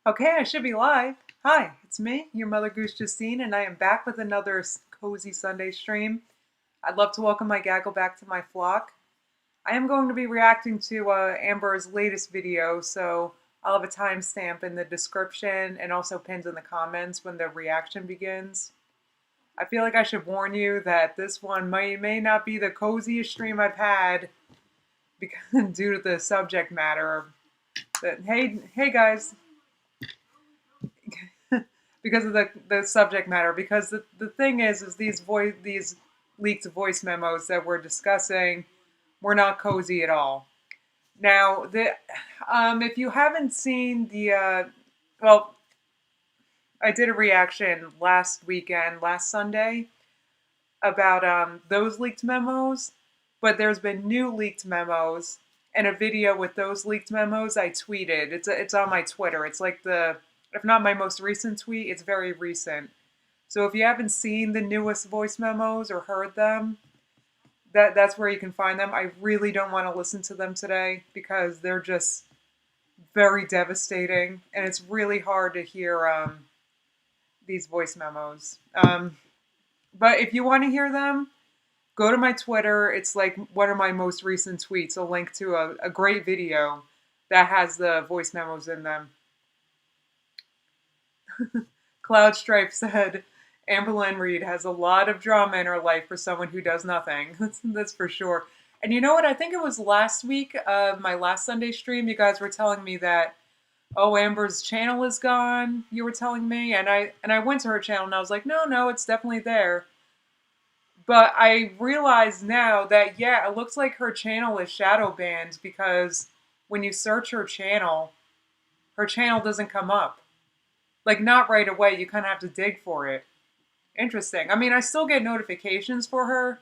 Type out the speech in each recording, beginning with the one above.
Okay, I should be live. Hi, it's me, your Mother Goose Justine, and I am back with another cozy Sunday stream. I'd love to welcome my gaggle back to my flock. I am going to be reacting to Amber's latest video, so I'll have a timestamp in the description and also pinned in the comments when the reaction begins. I feel like I should warn you that this one may not be the coziest stream I've had because, due to the subject matter. But hey guys, because of the subject matter. Because the thing is these leaked voice memos that we're discussing were not cozy at all. Now, if you haven't seen well, I did a reaction last Sunday, about those leaked memos, but there's been new leaked memos and a video with those leaked memos I tweeted. It's on my Twitter. It's like if not my most recent tweet, it's very recent. So if you haven't seen the newest voice memos or heard them, that's where you can find them. I really don't want to listen to them today because they're just very devastating, and it's really hard to hear these voice memos. But if you want to hear them, go to my Twitter. It's like one of my most recent tweets, a link to a great video that has the voice memos in them. Cloud Stripe said, Amberlynn Reed has a lot of drama in her life for someone who does nothing. That's for sure. And you know what? I think it was last week, my last Sunday stream, you guys were telling me that, oh, Amber's channel is gone. You were telling me, and I went to her channel and I was like, no, it's definitely there. But I realize now that, yeah, it looks like her channel is shadow banned because when you search her channel doesn't come up. Like, not right away. You kind of have to dig for it. Interesting. I mean, I still get notifications for her.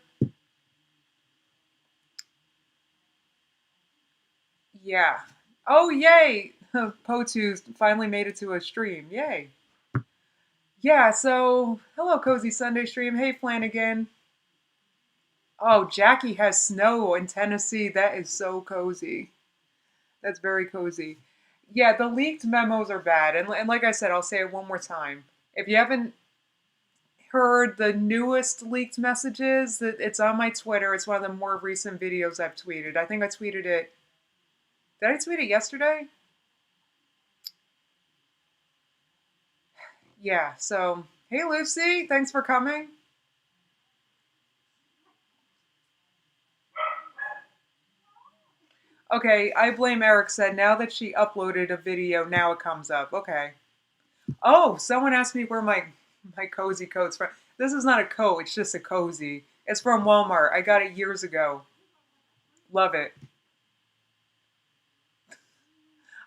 Yeah. Oh, yay! Potu finally made it to a stream. Yay. Yeah, so, hello, Cozy Sunday stream. Hey, Flanagan. Oh, Jackie has snow in Tennessee. That is so cozy. That's very cozy. Yeah, the leaked memos are bad. And like I said, I'll say it one more time. If you haven't heard the newest leaked messages, it's on my Twitter. It's one of the more recent videos I've tweeted. I think I tweeted it. Did I tweet it yesterday? Yeah, so, hey Lucy, thanks for coming. Okay, I blame Eric said now that she uploaded a video, now it comes up. Okay. Oh, someone asked me where my cozy coat's from. This is not a coat, it's just a cozy. It's from Walmart. I got it years ago. Love it.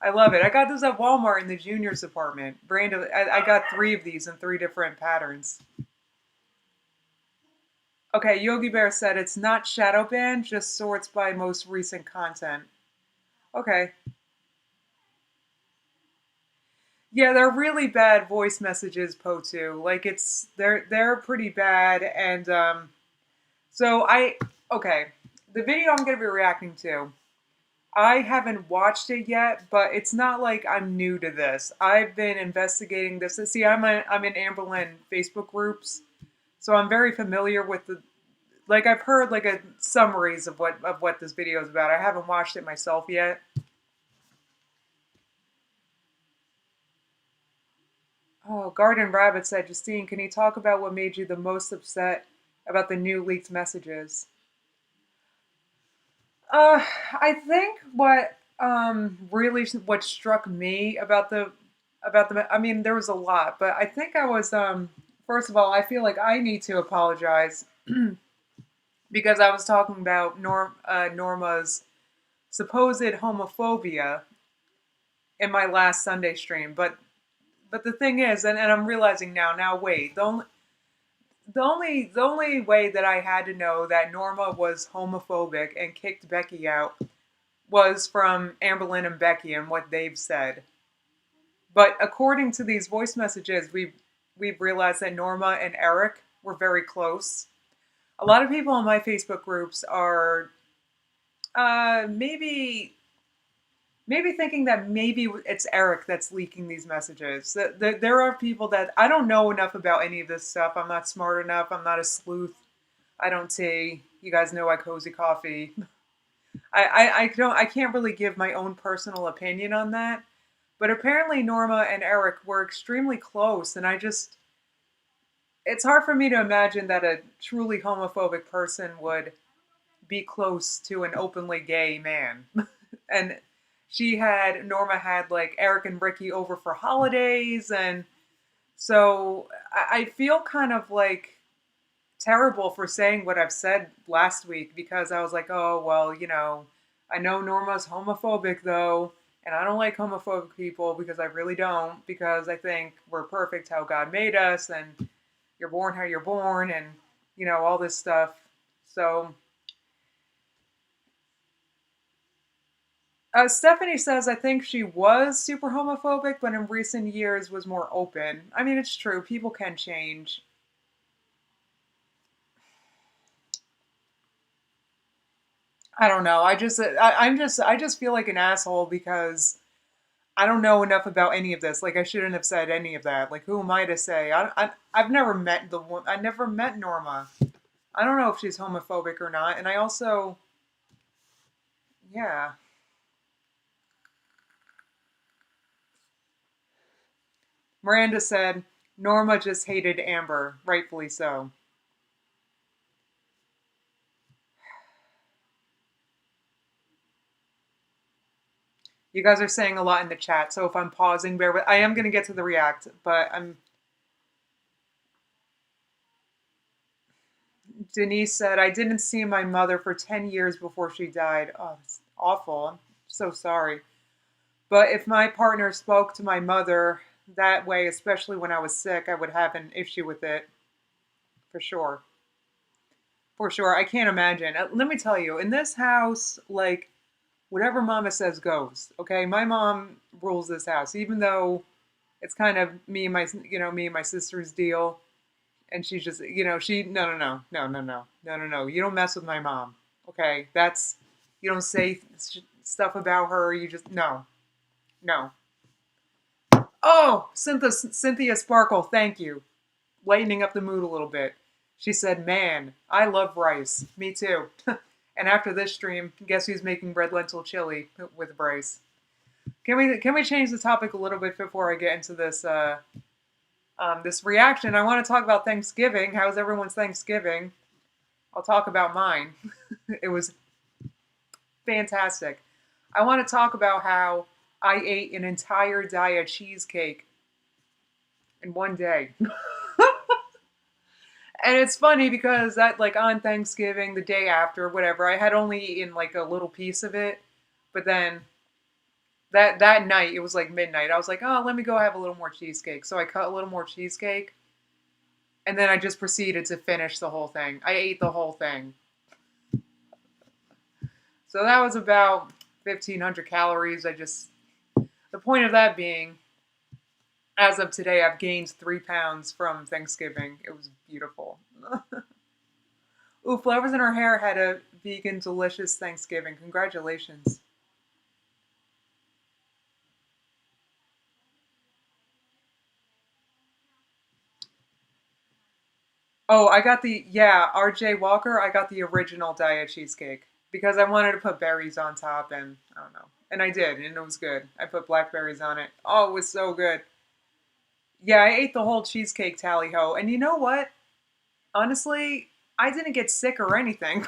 I love it. I got this at Walmart in the juniors department. I got 3 of these in 3 different patterns. Okay, Yogi Bear said it's not shadow banned, just sorts by most recent content. Okay. Yeah, they're really bad voice messages, Potu. Like they're pretty bad, and so okay, the video I'm gonna be reacting to, I haven't watched it yet, but it's not like I'm new to this. I've been investigating this. See, I'm in Amberlynn Facebook groups, so I'm very familiar with I've heard like a summaries of what this video is about. I haven't watched it myself yet. Oh, Garden Rabbit said, Justine, can you talk about what made you the most upset about the new leaked messages? I think what struck me I mean, there was a lot, but I think I was first of all, I feel like I need to apologize because I was talking about Norma's supposed homophobia in my last Sunday stream, but the thing is, and I'm realizing now wait, the only way that I had to know that Norma was homophobic and kicked Becky out was from Amberlynn and Becky and what they've said. But according to these voice messages, we've realized that Norma and Eric were very close. A lot of people in my Facebook groups are maybe maybe thinking that maybe it's Eric that's leaking these messages. That there are people that I don't know enough about any of this stuff. I'm not smart enough. I'm not a sleuth. I don't tea. You guys know I cozy coffee. I don't I can't really give my own personal opinion on that. But apparently Norma and Eric were extremely close, and I just it's hard for me to imagine that a truly homophobic person would be close to an openly gay man. And Norma had like Eric and Ricky over for holidays, and so I feel kind of like terrible for saying what I've said last week because I was like, oh, well, I know Norma's homophobic though, and I don't like homophobic people because I really don't, because I think we're perfect how God made us, and you're born how you're born, and, all this stuff. So, Stephanie says, I think she was super homophobic, but in recent years was more open. I mean, it's true. People can change. I don't know. I just feel like an asshole because I don't know enough about any of this. Like I shouldn't have said any of that. Like who am I to say? I've never met I never met Norma. I don't know if she's homophobic or not. And I also, yeah. Miranda said Norma just hated Amber, rightfully so. You guys are saying a lot in the chat, so if I'm pausing, bear with. I am going to get to the react, but I'm. Denise said, I didn't see my mother for 10 years before she died. Oh, it's awful. I'm so sorry. But if my partner spoke to my mother that way, especially when I was sick, I would have an issue with it. For sure. For sure. I can't imagine. Let me tell you, in this house, like, whatever mama says goes. Okay? My mom rules this house, even though it's kind of me and my sister's deal. And she's just, no. You don't mess with my mom. Okay? You don't say stuff about her. You just, no. Oh, Cynthia Sparkle, thank you. Lightening up the mood a little bit. She said, man, I love rice. Me too. And after this stream, guess who's making red lentil chili with Bryce? Can we change the topic a little bit before I get into this reaction? I want to talk about Thanksgiving. How's everyone's Thanksgiving? I'll talk about mine. It was fantastic. I want to talk about how I ate an entire diet cheesecake in one day. And it's funny because that, like, on Thanksgiving, the day after, whatever, I had only eaten like a little piece of it. But then that night, it was like midnight. I was like, oh, let me go have a little more cheesecake. So I cut a little more cheesecake. And then I just proceeded to finish the whole thing. I ate the whole thing. So that was about 1,500 calories. The point of that being, as of today, I've gained 3 pounds from Thanksgiving. It was beautiful. Ooh, Flowers in Her Hair had a vegan delicious Thanksgiving. Congratulations. Oh, RJ Walker, I got the original diet cheesecake because I wanted to put berries on top, and I don't know. And I did, and it was good. I put blackberries on it. Oh, it was so good. Yeah, I ate the whole cheesecake tally ho. And you know what? Honestly, I didn't get sick or anything.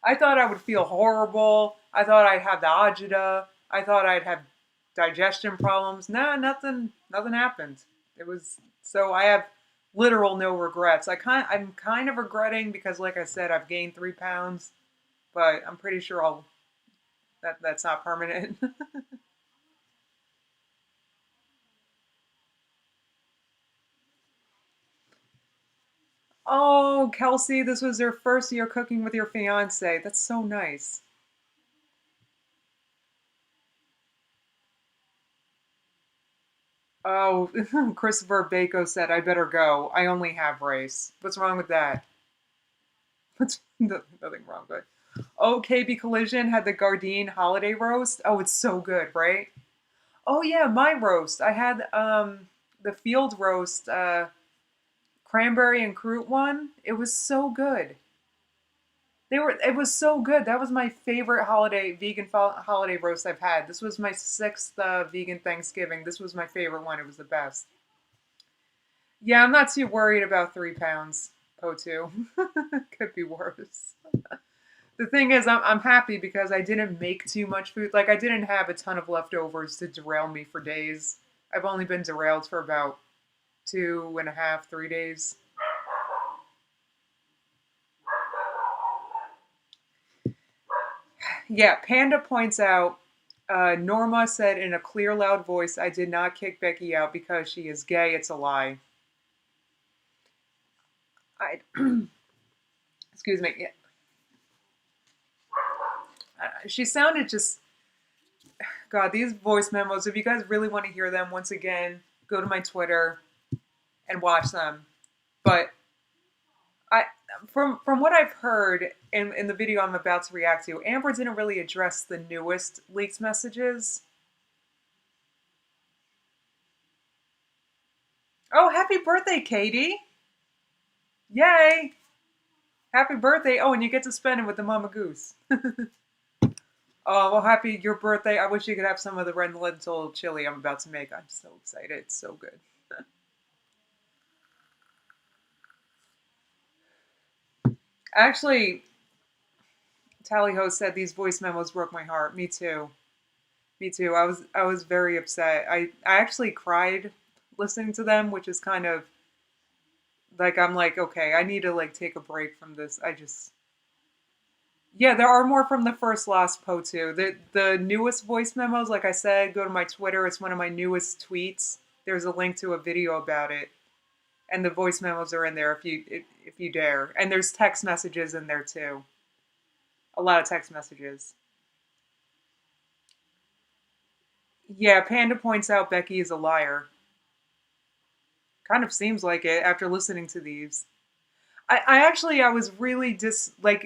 I thought I would feel horrible. I thought I'd have the agita. I thought I'd have digestion problems. No, nothing happened. It was so I have literal no regrets. I'm kind of regretting because, like I said, I've gained 3 pounds, but I'm pretty sure that's not permanent. Oh, Kelsey, this was your first year cooking with your fiance. That's so nice. Oh, Christopher Bako said, I better go. I only have rice. What's wrong with that? What's nothing wrong with it. Oh, KB Collision had the Gardein holiday roast. Oh, it's so good, right? Oh yeah, my roast. I had the field roast, cranberry and fruit one. It was so good. It was so good. That was my favorite holiday roast I've had. This was my sixth vegan Thanksgiving. This was my favorite one. It was the best. Yeah, I'm not too worried about 3 pounds, Po2. Could be worse. The thing is, I'm happy because I didn't make too much food. Like, I didn't have a ton of leftovers to derail me for days. I've only been derailed for about 2.5, 3 days. Yeah, Panda points out, Norma said in a clear, loud voice, I did not kick Becky out because she is gay. It's a lie. I, excuse me. Yeah, she sounded just, God, these voice memos, if you guys really want to hear them, once again, go to my Twitter and watch them. But I, from what I've heard in the video I'm about to react to, Amber didn't really address the newest leaked messages. Oh, happy birthday, Katie! Yay! Happy birthday! Oh, and you get to spend it with the Mama Goose. Oh, well, happy your birthday. I wish you could have some of the red lentil chili I'm about to make. I'm so excited. It's so good. Actually, Tallyho said these voice memos broke my heart. Me too. Me too. I was very upset. I actually cried listening to them, which is kind of like I'm like, okay, I need to like take a break from this. I just Yeah, there are more from the first Lost Po too. The newest voice memos, like I said, go to my Twitter. It's one of my newest tweets. There's a link to a video about it, and the voice memos are in there if you dare. And there's text messages in there too. A lot of text messages. Yeah, Panda points out Becky is a liar. Kind of seems like it after listening to these. I was really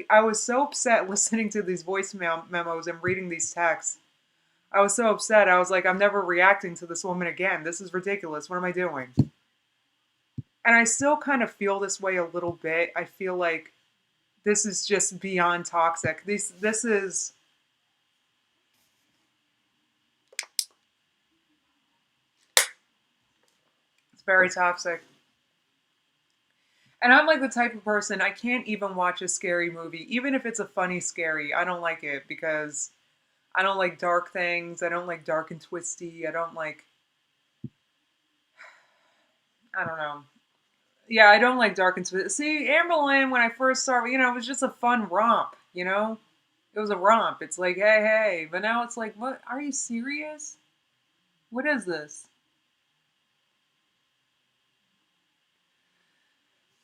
I was so upset listening to these memos and reading these texts. I was so upset. I was like, I'm never reacting to this woman again. This is ridiculous. What am I doing? And I still kind of feel this way a little bit. I feel like this is just beyond toxic. This is it's very toxic. And I'm like the type of person I can't even watch a scary movie, even if it's a funny scary. I don't like it because I don't like dark things. I don't like dark and twisty. I don't know. Yeah, I don't like dark and twisty. See, Amberlynn, when I first started, it was just a fun romp. It was a romp. It's like, hey, hey. But now it's like, what? Are you serious? What is this?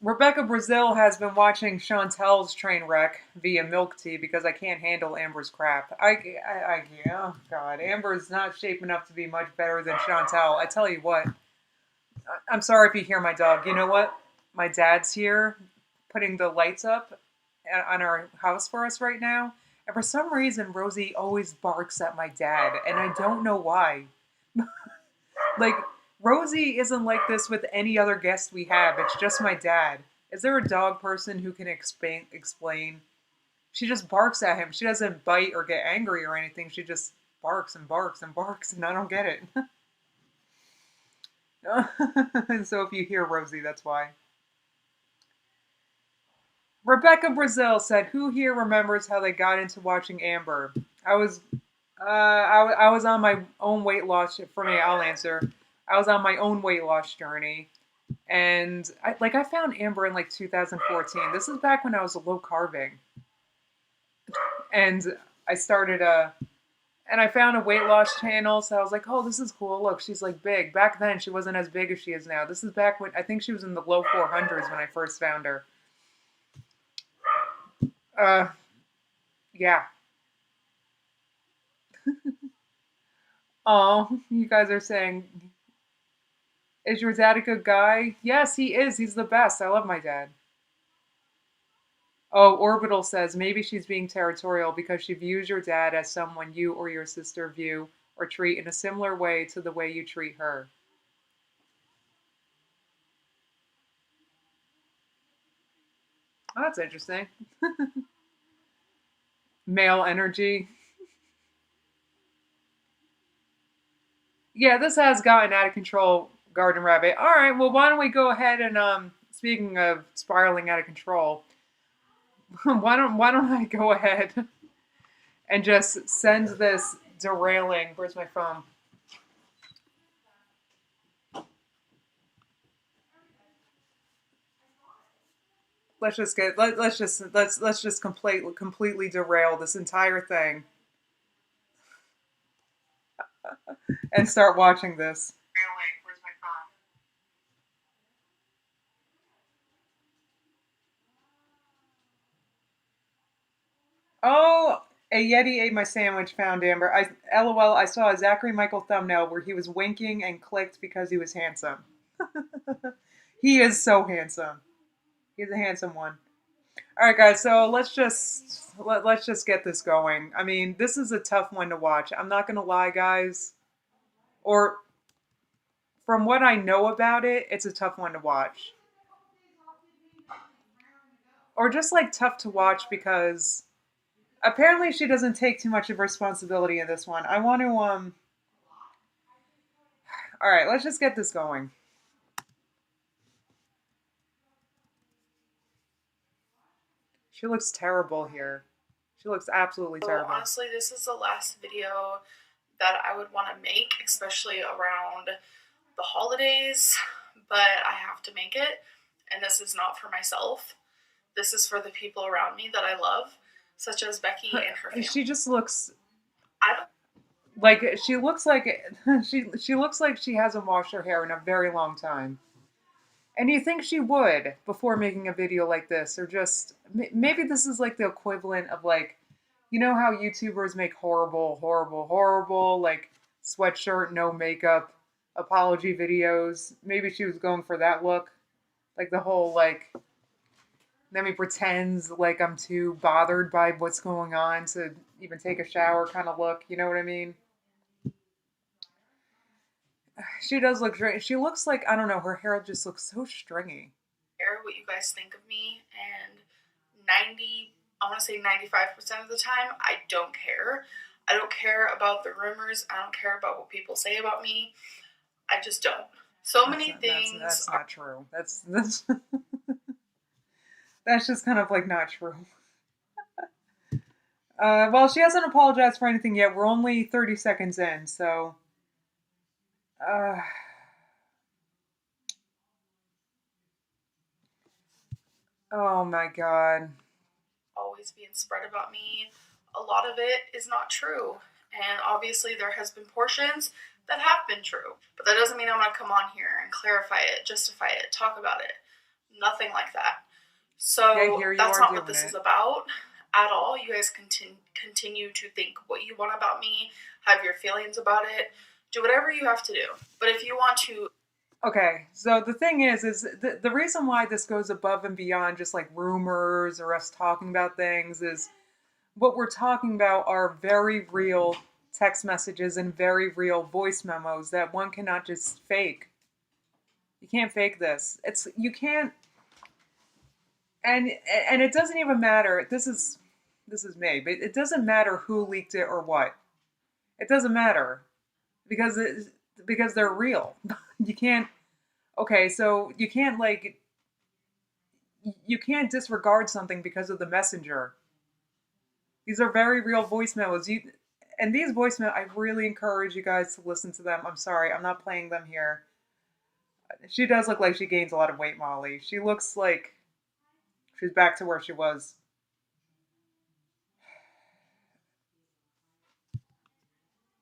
Rebecca Brazil has been watching Chantel's train wreck via milk tea because I can't handle Amber's crap. Oh God, Amber's not shaping up to be much better than Chantel. I tell you what, I'm sorry if you hear my dog. You know what? My dad's here putting the lights up on our house for us right now. And for some reason, Rosie always barks at my dad, and I don't know why. Like, Rosie isn't like this with any other guest we have. It's just my dad. Is there a dog person who can explain? She just barks at him. She doesn't bite or get angry or anything. She just barks and barks and barks, and I don't get it. And so if you hear Rosie, that's why. Rebecca Brazil said, "Who here remembers how they got into watching Amber?" I was, I was on my own weight loss. For me, I'll answer. I was on my own weight loss journey, and I found Amber in like 2014. This is back when I was low carbing, and I started and I found a weight loss channel. So I was like, oh, this is cool. Look, she's like big. Back then, she wasn't as big as she is now. This is back when I think she was in the low 400s when I first found her. Uh, yeah. Oh, you guys are saying, is your dad a good guy? Yes, he is. He's the best. I love my dad. Oh, Orbital says maybe she's being territorial because she views your dad as someone you or your sister view or treat in a similar way to the way you treat her. Oh, that's interesting. Male energy. Yeah, this has gotten out of control, Garden Rabbit. All right, well, why don't we go ahead and speaking of spiraling out of control, why don't I go ahead and just send this derailing. Where's my phone? Let's just completely derail this entire thing and start watching this. Where's my phone? Oh, a Yeti ate my sandwich, found Amber. LOL, I saw a Zachary Michael thumbnail where he was winking and clicked because he was handsome. He is so handsome. He's a handsome one. All right, guys. So let's just get this going. I mean, this is a tough one to watch. I'm not gonna lie, guys. Or from what I know about it, it's a tough one to watch. Or just like tough to watch because apparently she doesn't take too much of responsibility in this one. I want to All right, let's just get this going. She looks terrible here. She looks absolutely terrible. Honestly, this is the last video that I would want to make, especially around the holidays, but I have to make it, and this is not for myself. This is for the people around me that I love, such as Becky and her family. She just looks I don't like she looks like she looks like she hasn't washed her hair in a very long time. And you think she would before making a video like this, or just maybe this is like the equivalent of like, you know how YouTubers make horrible like sweatshirt, no makeup, apology videos. Maybe she was going for that look, like the whole like, let me pretend like I'm too bothered by what's going on to even take a shower kind of look. You know what I mean? She does look great. She looks like, I don't know, her hair just looks so stringy. care what you guys think of me, and I want to say 95% of the time, I don't care. I don't care about the rumors. I don't care about what people say about me. I just don't. So many things. That's not true. That's that's just kind of like not true. Well, she hasn't apologized for anything yet. We're only 30 seconds in, so. Uh, oh my god. Always being spread about me. A lot of it is not true. And obviously, there has been portions that have been true. But that doesn't mean I'm going to come on here and clarify it, justify it, talk about it. Nothing like that. So that's not what this is about at all. You guys continue to think what you want about me, have your feelings about it, do whatever you have to do. But if you want to... Okay, so the thing is the reason why this goes above and beyond just like rumors or us talking about things is what we're talking about are very real text messages and very real voice memos that one cannot just fake. You can't fake this. You can't, and it doesn't even matter. This is me, but it doesn't matter who leaked it or what. It doesn't matter because they're real. You can't. Okay, so you can't disregard something because of the messenger. These are very real voice memos. And these voice memos, I really encourage you guys to listen to them. I'm sorry, I'm not playing them here. She does look like she gains a lot of weight, Molly. She looks like she's back to where she was.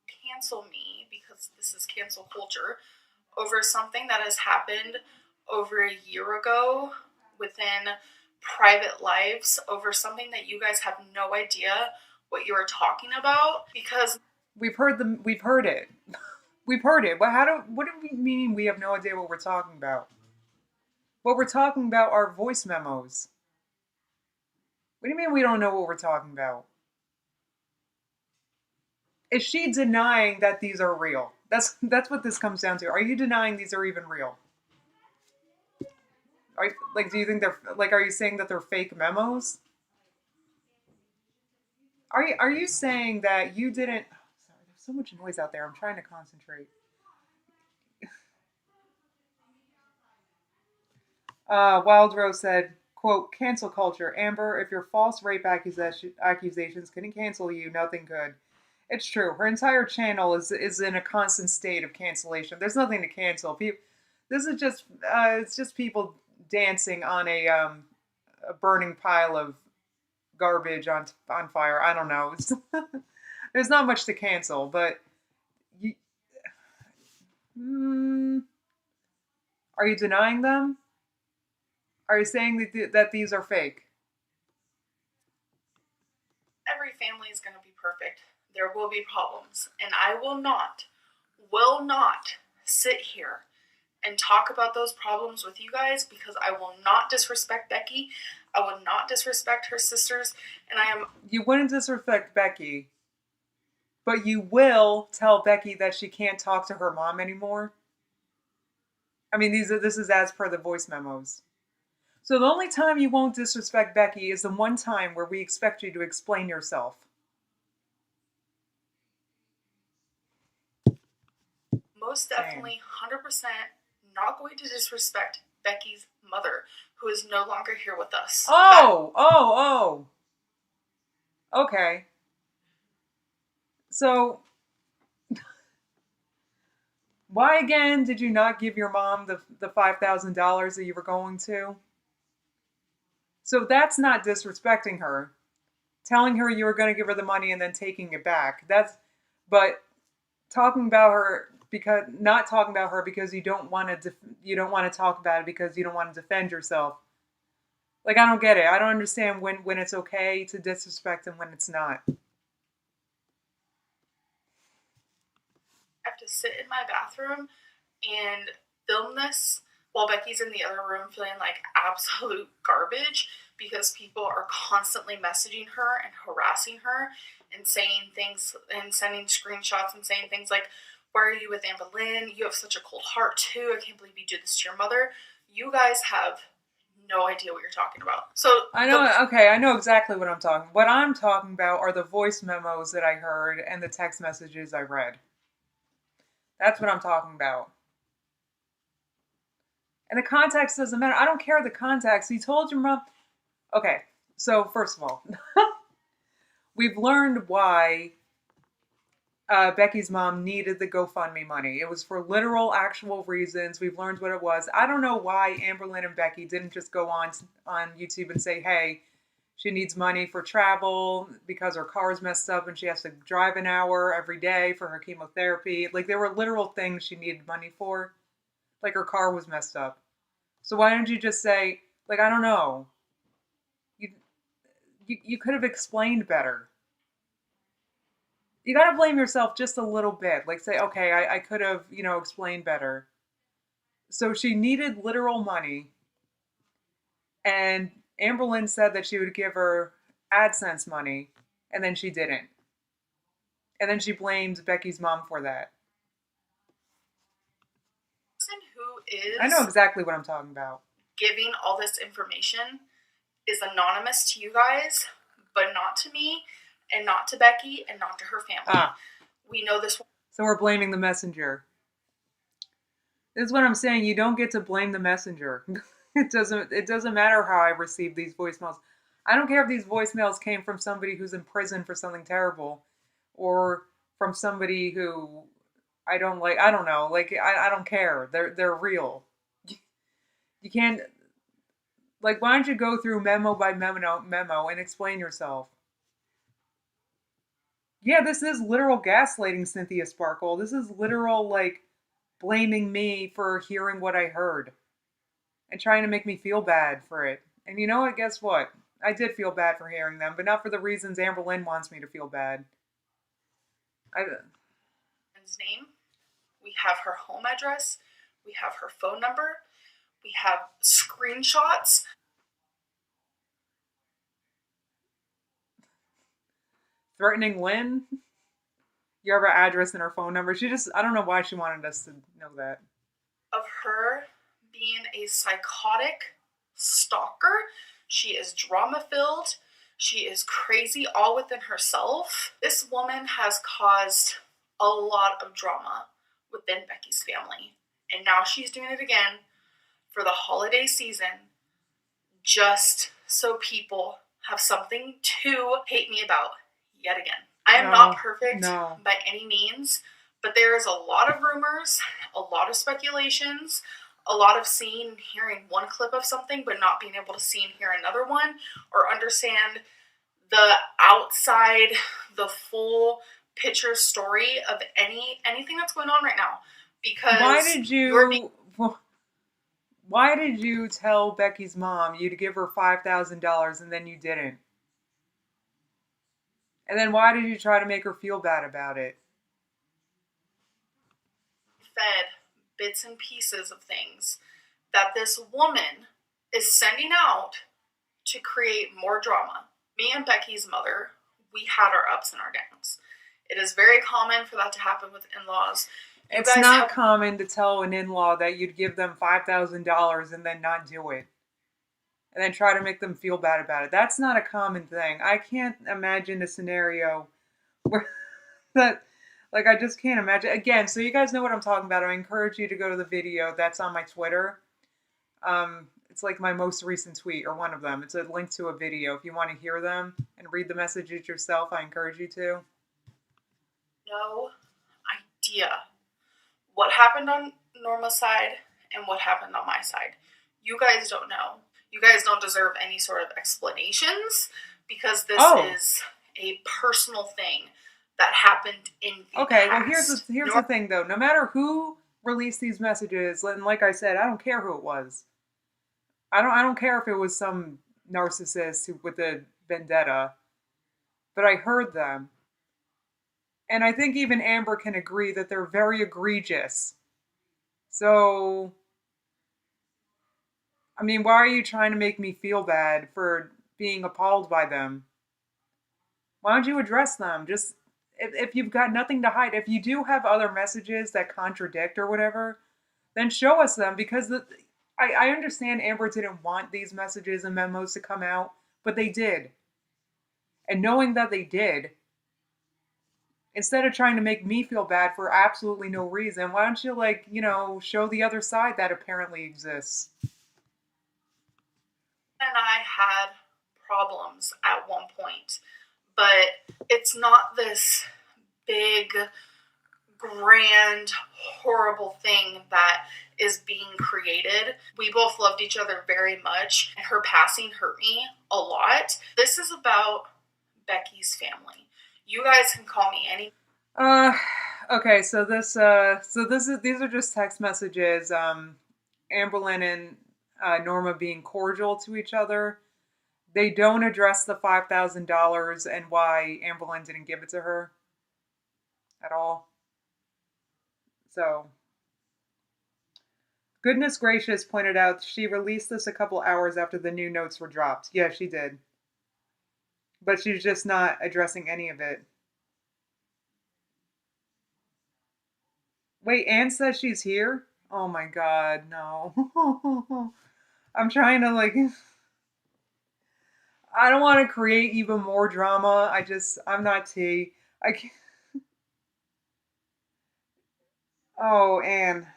Cancel me, because this is cancel culture, over something that has happened over a year ago within private lives, over something that you guys have no idea what you are talking about, because we've heard it. We've heard it. What do we mean we have no idea what we're talking about? What we're talking about are voice memos. What do you mean we don't know what we're talking about? Is she denying that these are real? That's what this comes down to. Are you denying these are even real? Like, do you think they're like? Are you saying that they're fake memos? Are you saying that you didn't? Oh, sorry, there's so much noise out there. I'm trying to concentrate. Wild Rose said, "Quote: Cancel culture, Amber. If your false rape accusations can cancel you, nothing could." It's true. Her entire channel is in a constant state of cancellation. There's nothing to cancel. This is just it's just people dancing on a burning pile of garbage on fire. I don't know. There's not much to cancel, but you, mm, are you denying them? Are you saying that these are fake? Every family is going to be perfect. There will be problems. And I will not sit here and talk about those problems with you guys, because I will not disrespect Becky. I will not disrespect her sisters. And I am. You wouldn't disrespect Becky, but you will tell Becky that she can't talk to her mom anymore. I mean, this is as per the voice memos. So the only time you won't disrespect Becky is the one time where we expect you to explain yourself. Most definitely 100% not going to disrespect Becky's mother, who is no longer here with us. Oh. Okay. So, why again did you not give your mom the $5,000 that you were going to? So that's not disrespecting her. Telling her you were going to give her the money and then taking it back. But talking about her because not talking about her because you don't want to talk about it because you don't want to defend yourself. Like, I don't get it. I don't understand when it's okay to disrespect and when it's not. I have to sit in my bathroom and film this while Becky's in the other room feeling like absolute garbage, because people are constantly messaging her and harassing her and saying things and sending screenshots and saying things like, "Why are you with Amber Lynn? You have such a cold heart too. I can't believe you do this to your mother." You guys have no idea what you're talking about. So I know exactly what I'm talking. What I'm talking about are the voice memos that I heard and the text messages I read. That's what I'm talking about. And the context doesn't matter. I don't care the context. He told your mom. Okay, so first of all, we've learned why Becky's mom needed the GoFundMe money. It was for literal, actual reasons. We've learned what it was. I don't know why Amberlynn and Becky didn't just go on YouTube and say, hey, she needs money for travel because her car's messed up and she has to drive an hour every day for her chemotherapy. Like, there were literal things she needed money for. Like, her car was messed up. So why didn't you just say, like, I don't know. You could have explained better. You gotta blame yourself just a little bit. Like, say, okay, I could have, explained better. So she needed literal money. And Amberlynn said that she would give her AdSense money. And then she didn't. And then she blamed Becky's mom for that. Who is I know exactly what I'm talking about. Giving all this information is anonymous to you guys, but not to me, and not to Becky, and not to her family. We know this. So we're blaming the messenger. This is what I'm saying. You don't get to blame the messenger. It doesn't matter how I received these voicemails. I don't care if these voicemails came from somebody who's in prison for something terrible, or from somebody who I don't like. I don't know. Like, I don't care. They're real. You can't. Like, why don't you go through memo by memo and explain yourself? Yeah, this is literal gaslighting, Cynthia Sparkle. This is literal, like, blaming me for hearing what I heard and trying to make me feel bad for it. And you know what? Guess what? I did feel bad for hearing them, but not for the reasons Amberlynn wants me to feel bad. His name. We have her home address. We have her phone number. We have screenshots. threatening Lynn. You have her address and her phone number. I don't know why she wanted us to know that. Of her being a psychotic stalker. She is drama filled. She is crazy all within herself. This woman has caused a lot of drama within Becky's family. And now she's doing it again for the holiday season just so people have something to hate me about yet again. I am not perfect by any means, but there is a lot of rumors, a lot of speculations, a lot of seeing and hearing one clip of something but not being able to see and hear another one or understand the outside, the full picture story of anything that's going on right now. Because why did you tell Becky's mom you'd give her $5,000 and then you didn't? And then why did you try to make her feel bad about it? Fed bits and pieces of things that this woman is sending out to create more drama. Me and Becky's mother, we had our ups and our downs. It is very common for that to happen with in-laws. It's not common to tell an in-law that you'd give them $5,000 and then not do it. And then try to make them feel bad about it. That's not a common thing. I can't imagine a scenario where that, like, I just can't imagine. Again, so you guys know what I'm talking about. I encourage you to go to the video that's on my Twitter. It's like my most recent tweet, or one of them. It's a link to a video. If you want to hear them and read the messages yourself, I encourage you to. No idea what happened on Norma's side and what happened on my side. You guys don't know. You guys don't deserve any sort of explanations because this is a personal thing that happened in the past. Well, here's the thing, though. No matter who released these messages, and like I said, I don't care who it was. I don't care if it was some narcissist with a vendetta, but I heard them. And I think even Amber can agree that they're very egregious. So, I mean, why are you trying to make me feel bad for being appalled by them? Why don't you address them? Just, if you've got nothing to hide, if you do have other messages that contradict or whatever, then show us them, because I understand Amber didn't want these messages and memos to come out, but they did. And knowing that they did, instead of trying to make me feel bad for absolutely no reason, why don't you, show the other side that apparently exists? And I had problems at one point, but it's not this big, grand, horrible thing that is being created. We both loved each other very much, and her passing hurt me a lot. This is about Becky's family. You guys can call me any. Okay, so these are just text messages. Amberlynn and Norma being cordial to each other. They don't address the $5,000 and why Amberlynn didn't give it to her at all. So, Goodness Gracious pointed out she released this a couple hours after the new notes were dropped. Yeah, she did. But she's just not addressing any of it. Wait, Anne says she's here? Oh my god, no. I'm trying to, I don't want to create even more drama. I'm not T. I can't. Oh, Anne.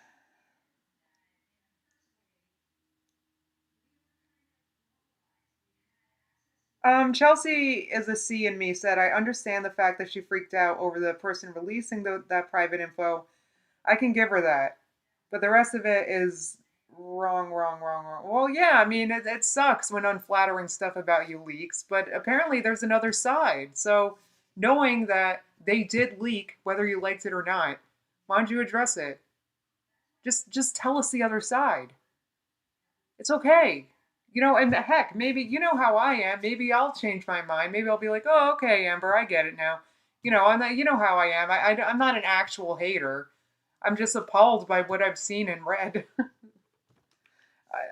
Chelsea is a C in me said, I understand the fact that she freaked out over the person releasing that private info. I can give her that. But the rest of it is wrong. Well, yeah, I mean, it sucks when unflattering stuff about you leaks, but apparently there's another side. So knowing that they did leak, whether you liked it or not, why don't you address it? Just tell us the other side. It's okay. And heck, maybe, you know how I am. Maybe I'll change my mind. Maybe I'll be like, oh, okay, Amber, I get it now. I'm not, you know how I am. I'm not an actual hater. I'm just appalled by what I've seen and read.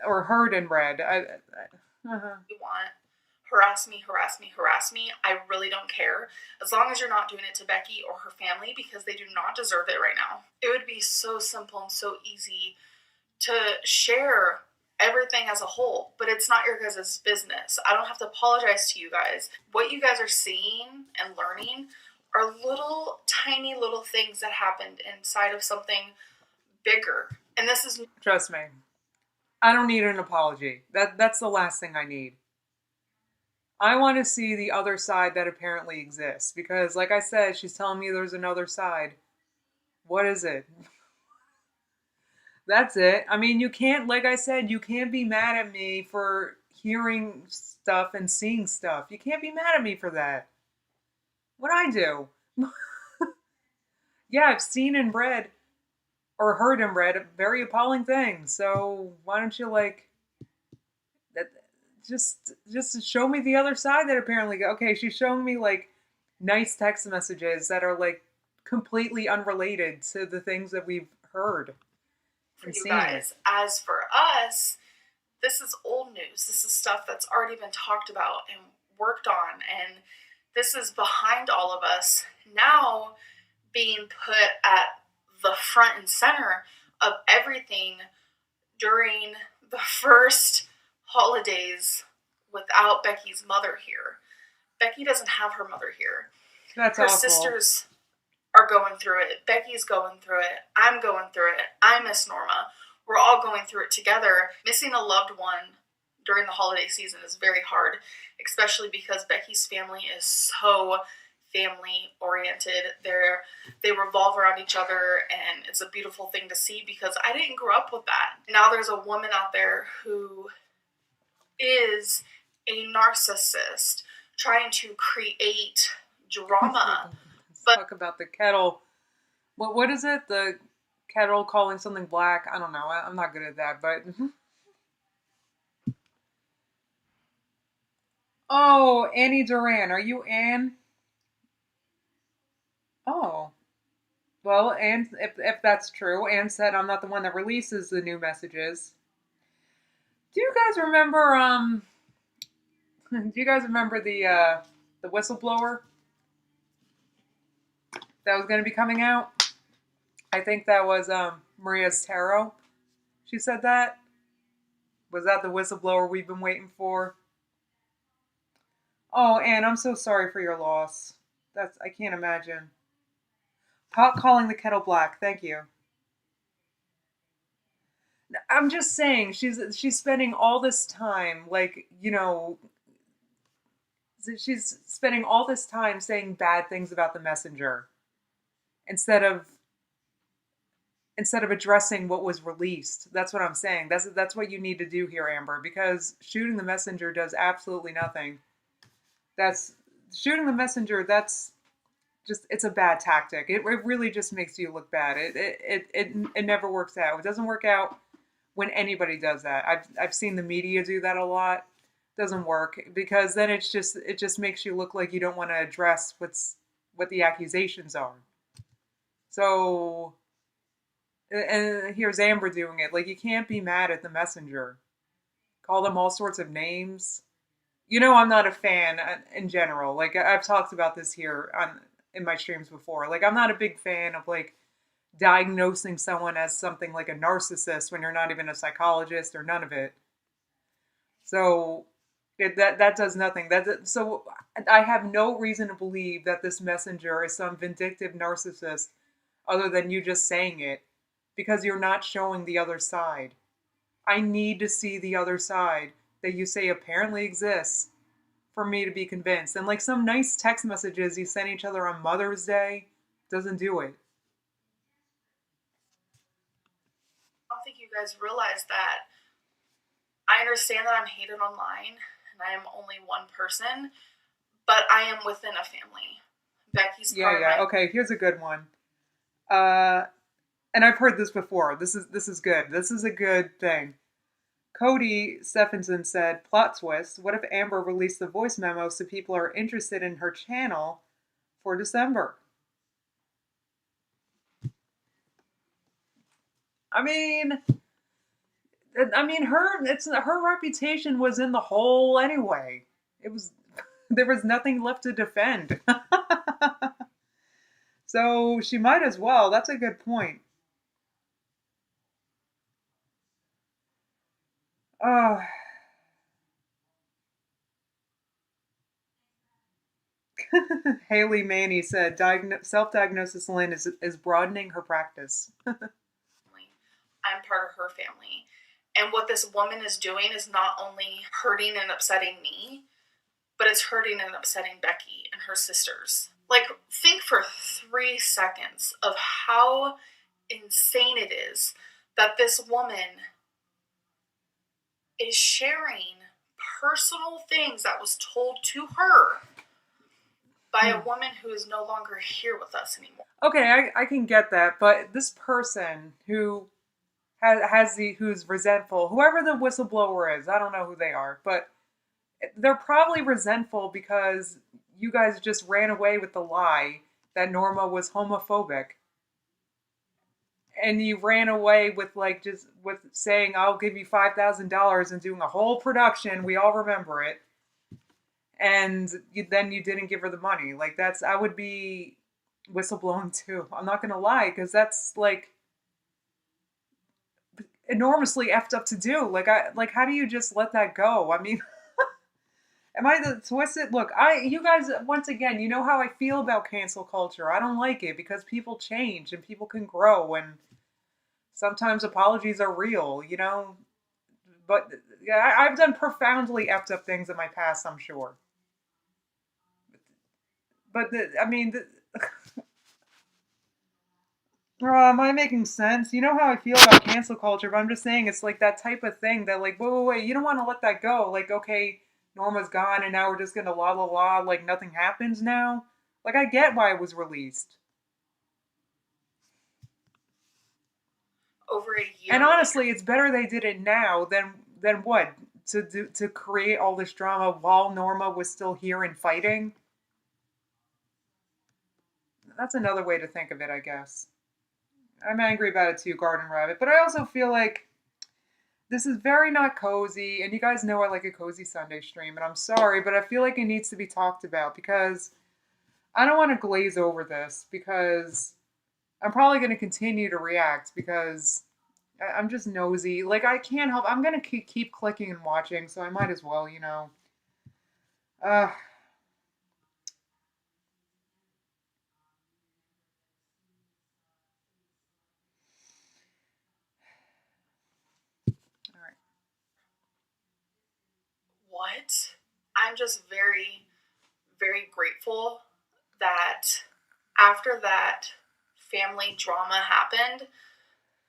Or heard and read. We want harass me, harass me, harass me. I really don't care. As long as you're not doing it to Becky or her family, because they do not deserve it right now. It would be so simple and so easy to share everything as a whole, but it's not your guys' business. I don't have to apologize to you guys. What you guys are seeing and learning are little, tiny little things that happened inside of something bigger. And this is... Trust me. I don't need an apology. That's the last thing I need. I want to see the other side that apparently exists. Because, like I said, she's telling me there's another side. What is it? That's it. I mean, you can't, like I said, you can't be mad at me for hearing stuff and seeing stuff. You can't be mad at me for that. What'd I do? Yeah, I've seen and read, or heard and read, very appalling things. So why don't you, like, that, just show me the other side that apparently, okay, she's showing me, like, nice text messages that are, like, completely unrelated to the things that we've heard. For you guys. As for us, this is old news. This is stuff that's already been talked about and worked on, and this is behind all of us now being put at the front and center of everything during the first holidays without Becky's mother here. Becky doesn't have her mother here. That's her awful. Sisters are going through it. Becky's going through it. I'm going through it. I miss Norma. We're all going through it together. Missing a loved one during the holiday season is very hard, especially because Becky's family is so family oriented. They revolve around each other, and it's a beautiful thing to see because I didn't grow up with that. Now there's a woman out there who is a narcissist trying to create drama. But talk about the kettle. What is it? The kettle calling something black? I don't know. I'm not good at that, but oh, Annie Duran. Are you Anne? Oh. Well, Anne, if that's true, Anne said I'm not the one that releases the new messages. Do you guys remember do you guys remember the whistleblower that was going to be coming out? I think that was Maria's Tarot. She said that. Was that the whistleblower we've been waiting for? Oh, Anne, I'm so sorry for your loss. I can't imagine. Pot calling the kettle black. Thank you. I'm just saying, she's spending all this time, like, you know, she's spending all this time saying bad things about the messenger instead of addressing what was released. That's what I'm saying. That's what you need to do here, Amber, because shooting the messenger does absolutely nothing. That's it's a bad tactic. It really just makes you look bad. It never works out. It doesn't work out when anybody does that. I've seen the media do that a lot. It doesn't work because then it just makes you look like you don't want to address what the accusations are. So, and here's Amber doing it. Like, you can't be mad at the messenger. Call them all sorts of names. You know, I'm not a fan in general. Like, I've talked about this here in my streams before. Like, I'm not a big fan of, like, diagnosing someone as something like a narcissist when you're not even a psychologist or none of it. So that does nothing. So I have no reason to believe that this messenger is some vindictive narcissist other than you just saying it, because you're not showing the other side. I need to see the other side that you say apparently exists for me to be convinced. And like some nice text messages you send each other on Mother's Day doesn't do it. I don't think you guys realize that. I understand that I'm hated online and I am only one person, but I am within a family. Becky's part of my... Okay, here's a good one. And I've heard this before. This is good. This is a good thing. Cody Stephenson said, plot twist, what if Amber released the voice memo so people are interested in her channel for December? I mean, her reputation was in the hole anyway. It was there was nothing left to defend. So she might as well. That's a good point. Oh, Haley Maney said self-diagnosis Lynn is broadening her practice. I'm part of her family. And what this woman is doing is not only hurting and upsetting me, but it's hurting and upsetting Becky and her sisters. Like, think for 3 seconds of how insane it is that this woman is sharing personal things that was told to her by a woman who is no longer here with us anymore. Okay, I can get that, but this person who who's resentful, whoever the whistleblower is, I don't know who they are, but they're probably resentful because you guys just ran away with the lie that Norma was homophobic. And you ran away with just with saying I'll give you $5,000 and doing a whole production. We all remember it. And then you didn't give her the money. Like I would be whistleblowing too. I'm not gonna lie, because that's enormously effed up to do. How do you just let that go? I mean, am I the twisted? Look, you guys, once again, you know how I feel about cancel culture. I don't like it because people change and people can grow, and sometimes apologies are real, But yeah, I've done profoundly effed up things in my past, I'm sure. But am I making sense? You know how I feel about cancel culture, but I'm just saying it's like that type of thing that wait, you don't want to let that go. Like, okay, Norma's gone and now we're just gonna la la la, like nothing happens now. Like, I get why it was released. Over a year. And honestly, it's better they did it now than what? To create all this drama while Norma was still here and fighting. That's another way to think of it, I guess. I'm angry about it too, Garden Rabbit. But I also feel like this is very not cozy, and you guys know I like a cozy Sunday stream, and I'm sorry, but I feel like it needs to be talked about because I don't want to glaze over this because I'm probably going to continue to react because I'm just nosy. Like, I can't help. I'm going to keep clicking and watching, so I might as well, Uh, all right. What? I'm just very, very grateful that after that family drama happened,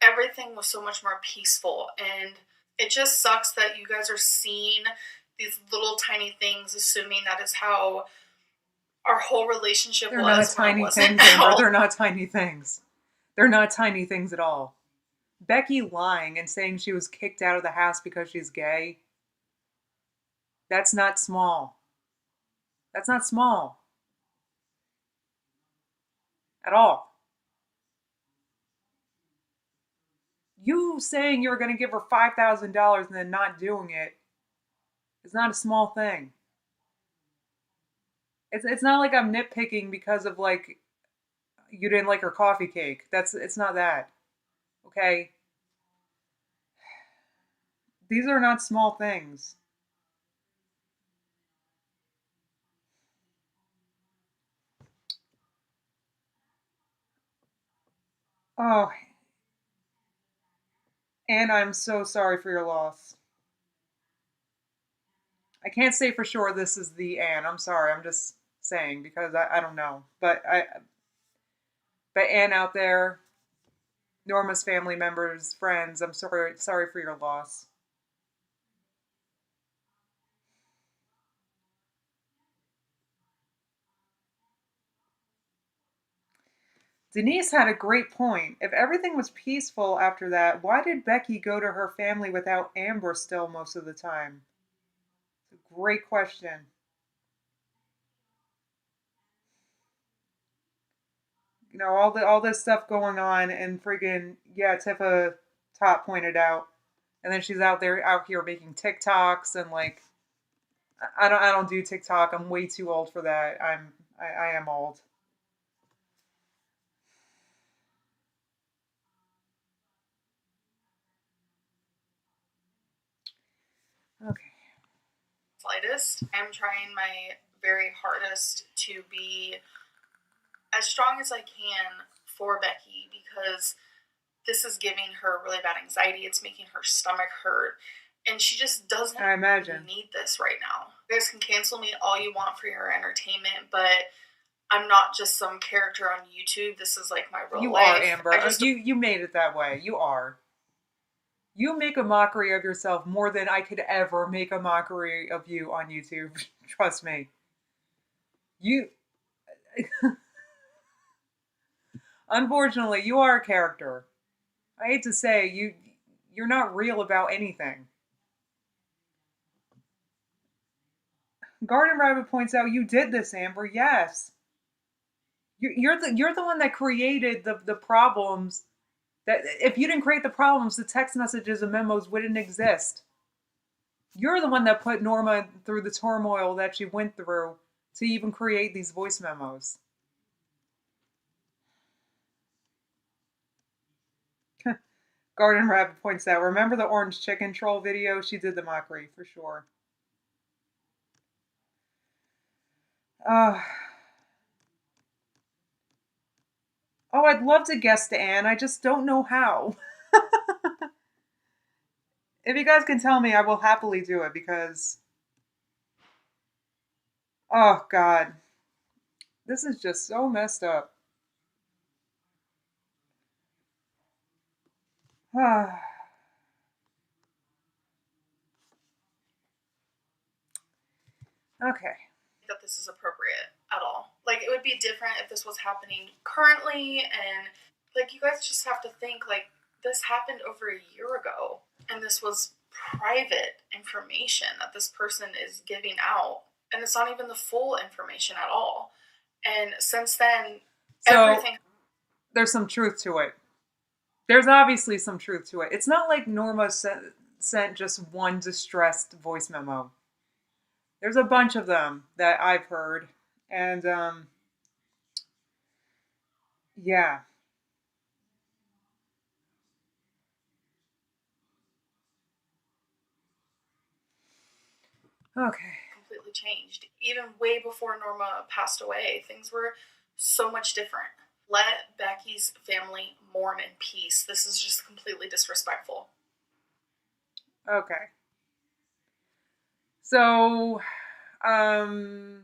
everything was so much more peaceful. And it just sucks that you guys are seeing these little tiny things, assuming that is how our whole relationship They're was. not tiny things, Amber. They're not tiny things. They're not tiny things at all. Becky lying and saying she was kicked out of the house because she's gay, that's not small. That's not small. At all. You saying you were going to give her $5,000 and then not doing it is not a small thing. It's not like I'm nitpicking because of you didn't like her coffee cake. It's not that. Okay? These are not small things. Oh, and I'm so sorry for your loss. I can't say for sure this is the Anne. I'm sorry. I'm just saying because I don't know. But Anne out there, Norma's family members, friends, I'm sorry for your loss. Denise had a great point. If everything was peaceful after that, why did Becky go to her family without Amber still most of the time? It's a great question. All this stuff going on, and friggin' yeah, Tifa Top pointed out, and then she's out here making TikToks and I don't do TikTok. I'm way too old for that. I am old. Okay. Slightest. I'm trying my very hardest to be as strong as I can for Becky because this is giving her really bad anxiety. It's making her stomach hurt. And she just doesn't I imagine. need this right now. You guys can cancel me all you want for your entertainment, but I'm not just some character on YouTube. This is like my real You life. are, Amber. You made it that way. You are. You make a mockery of yourself more than I could ever make a mockery of you on YouTube. Trust me. You Unfortunately, you are a character. I hate to say you're not real about anything. Garden Rabbit points out you did this, Amber. Yes. You're the one that created the problems. That if you didn't create the problems, the text messages and memos wouldn't exist. You're the one that put Norma through the turmoil that she went through to even create these voice memos. Garden Rabbit points out, remember the orange chicken troll video? She did the mockery for sure. Uh, oh, I'd love to guest Anne. I just don't know how. If you guys can tell me, I will happily do it because, oh God, this is just so messed up. Okay. That this is appropriate at all. Like, it would be different if this was happening currently, and like, you guys just have to think, like, this happened over a year ago, and this was private information that this person is giving out, and it's not even the full information at all. And since then, So everything. there's some truth to it. There's obviously some truth to it. It's not like Norma sent just one distressed voice memo. There's a bunch of them that I've heard. And yeah. Okay. Completely changed. Even way before Norma passed away, things were so much different. Let Becky's family mourn in peace. This is just completely disrespectful. Okay. So, um,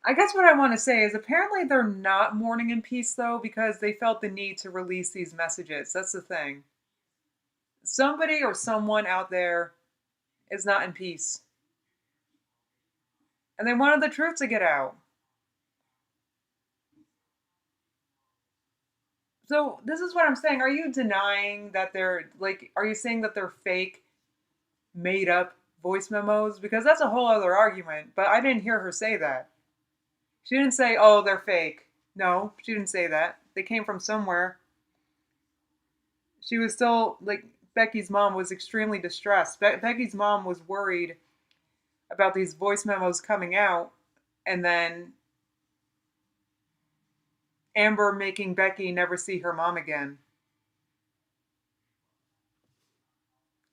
I guess what I want to say is apparently they're not mourning in peace though because they felt the need to release these messages. That's the thing. Somebody or someone out there is not in peace. And they wanted the truth to get out. So this is what I'm saying. Are you denying that they're like? Are you saying that they're fake, made up voice memos? Because that's a whole other argument. But I didn't hear her say that. She didn't say, "Oh, they're fake." No, she didn't say that. They came from somewhere. She was still like Becky's mom was extremely distressed. Becky's mom was worried about these voice memos coming out, and then Amber making Becky never see her mom again.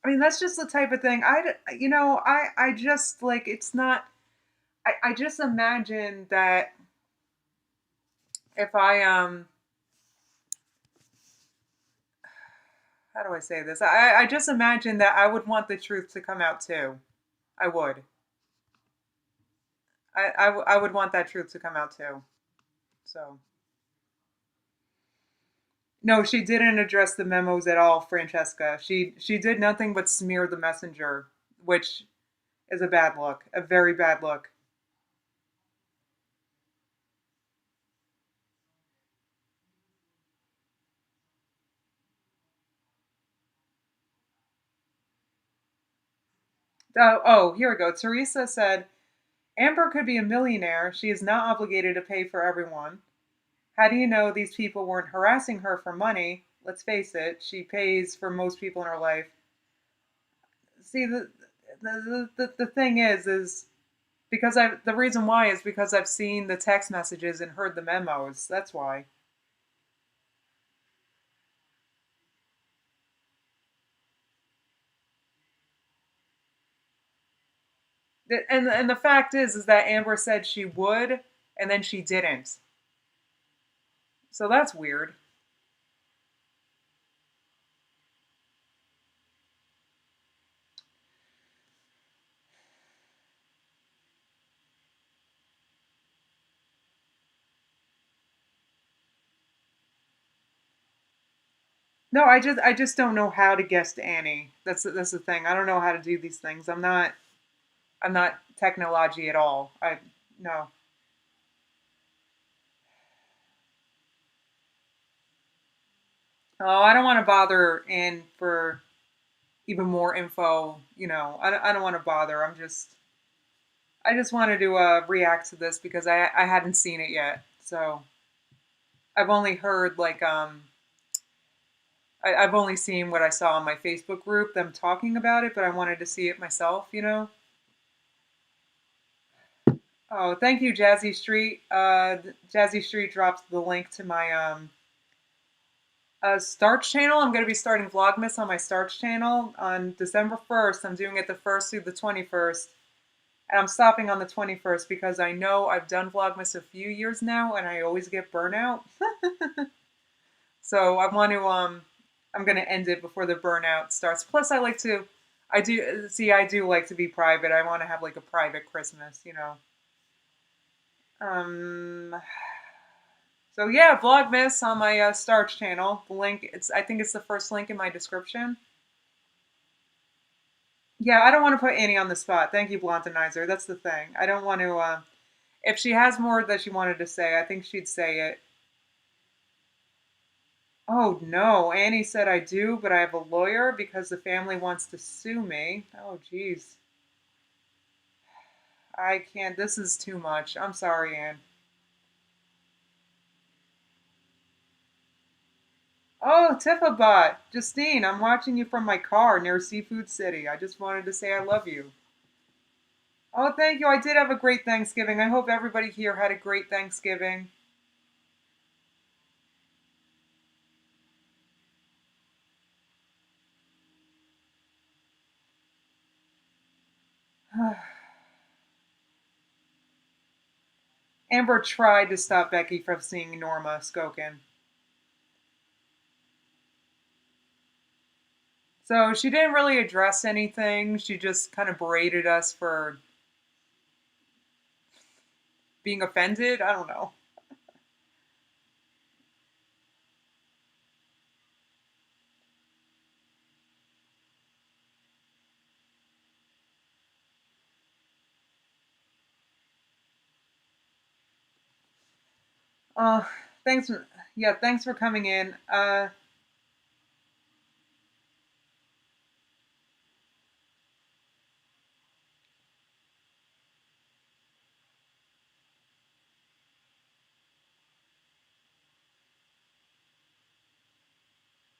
I mean, that's just the type of thing. I just like it's not. I just imagine that if I how do I say this? I just imagine that I would want the truth to come out too. I would. I would want that truth to come out too. So. No, she didn't address the memos at all, Francesca. She did nothing but smear the messenger, which is a bad look, a very bad look. Oh, here we go. Teresa said, Amber could be a millionaire. She is not obligated to pay for everyone. How do you know these people weren't harassing her for money? let's face it, she pays for most people in her life. See, the thing is because the reason why is because I've seen the text messages and heard the memos. That's why. And the fact is that Amber said she would, and then she didn't. So that's weird. No, I just don't know how to guess Annie. That's the thing. I don't know how to do these things. I'm not technology at all. I no. Oh, I don't want to bother Anne for even more info. I don't want to bother. I just wanted to react to this because I hadn't seen it yet. So I've only heard I've only seen what I saw on my Facebook group, them talking about it, but I wanted to see it myself. Oh, thank you, Jazzy Street. Jazzy Street drops the link to my Starch channel. I'm going to be starting Vlogmas on my Starch channel on December 1st. I'm doing it the 1st through the 21st. And I'm stopping on the 21st because I know I've done Vlogmas a few years now and I always get burnout. So I'm going to end it before the burnout starts. Plus I do like to be private. I want to have like a private Christmas. Um, so yeah, Vlogmas on my Starch channel. The link, I think it's the first link in my description. Yeah, I don't want to put Annie on the spot. Thank you, Blondinizer. That's the thing. I don't want to. If she has more that she wanted to say, I think she'd say it. Oh no, Annie said I do, but I have a lawyer because the family wants to sue me. Oh jeez. I can't. This is too much. I'm sorry, Anne. Oh, Tiffabot. Justine, I'm watching you from my car near Seafood City. I just wanted to say I love you. Oh, thank you. I did have a great Thanksgiving. I hope everybody here had a great Thanksgiving. Amber tried to stop Becky from seeing Norma Skokin. So she didn't really address anything. She just kind of berated us for being offended. I don't know. Uh, thanks. Yeah, thanks for coming in.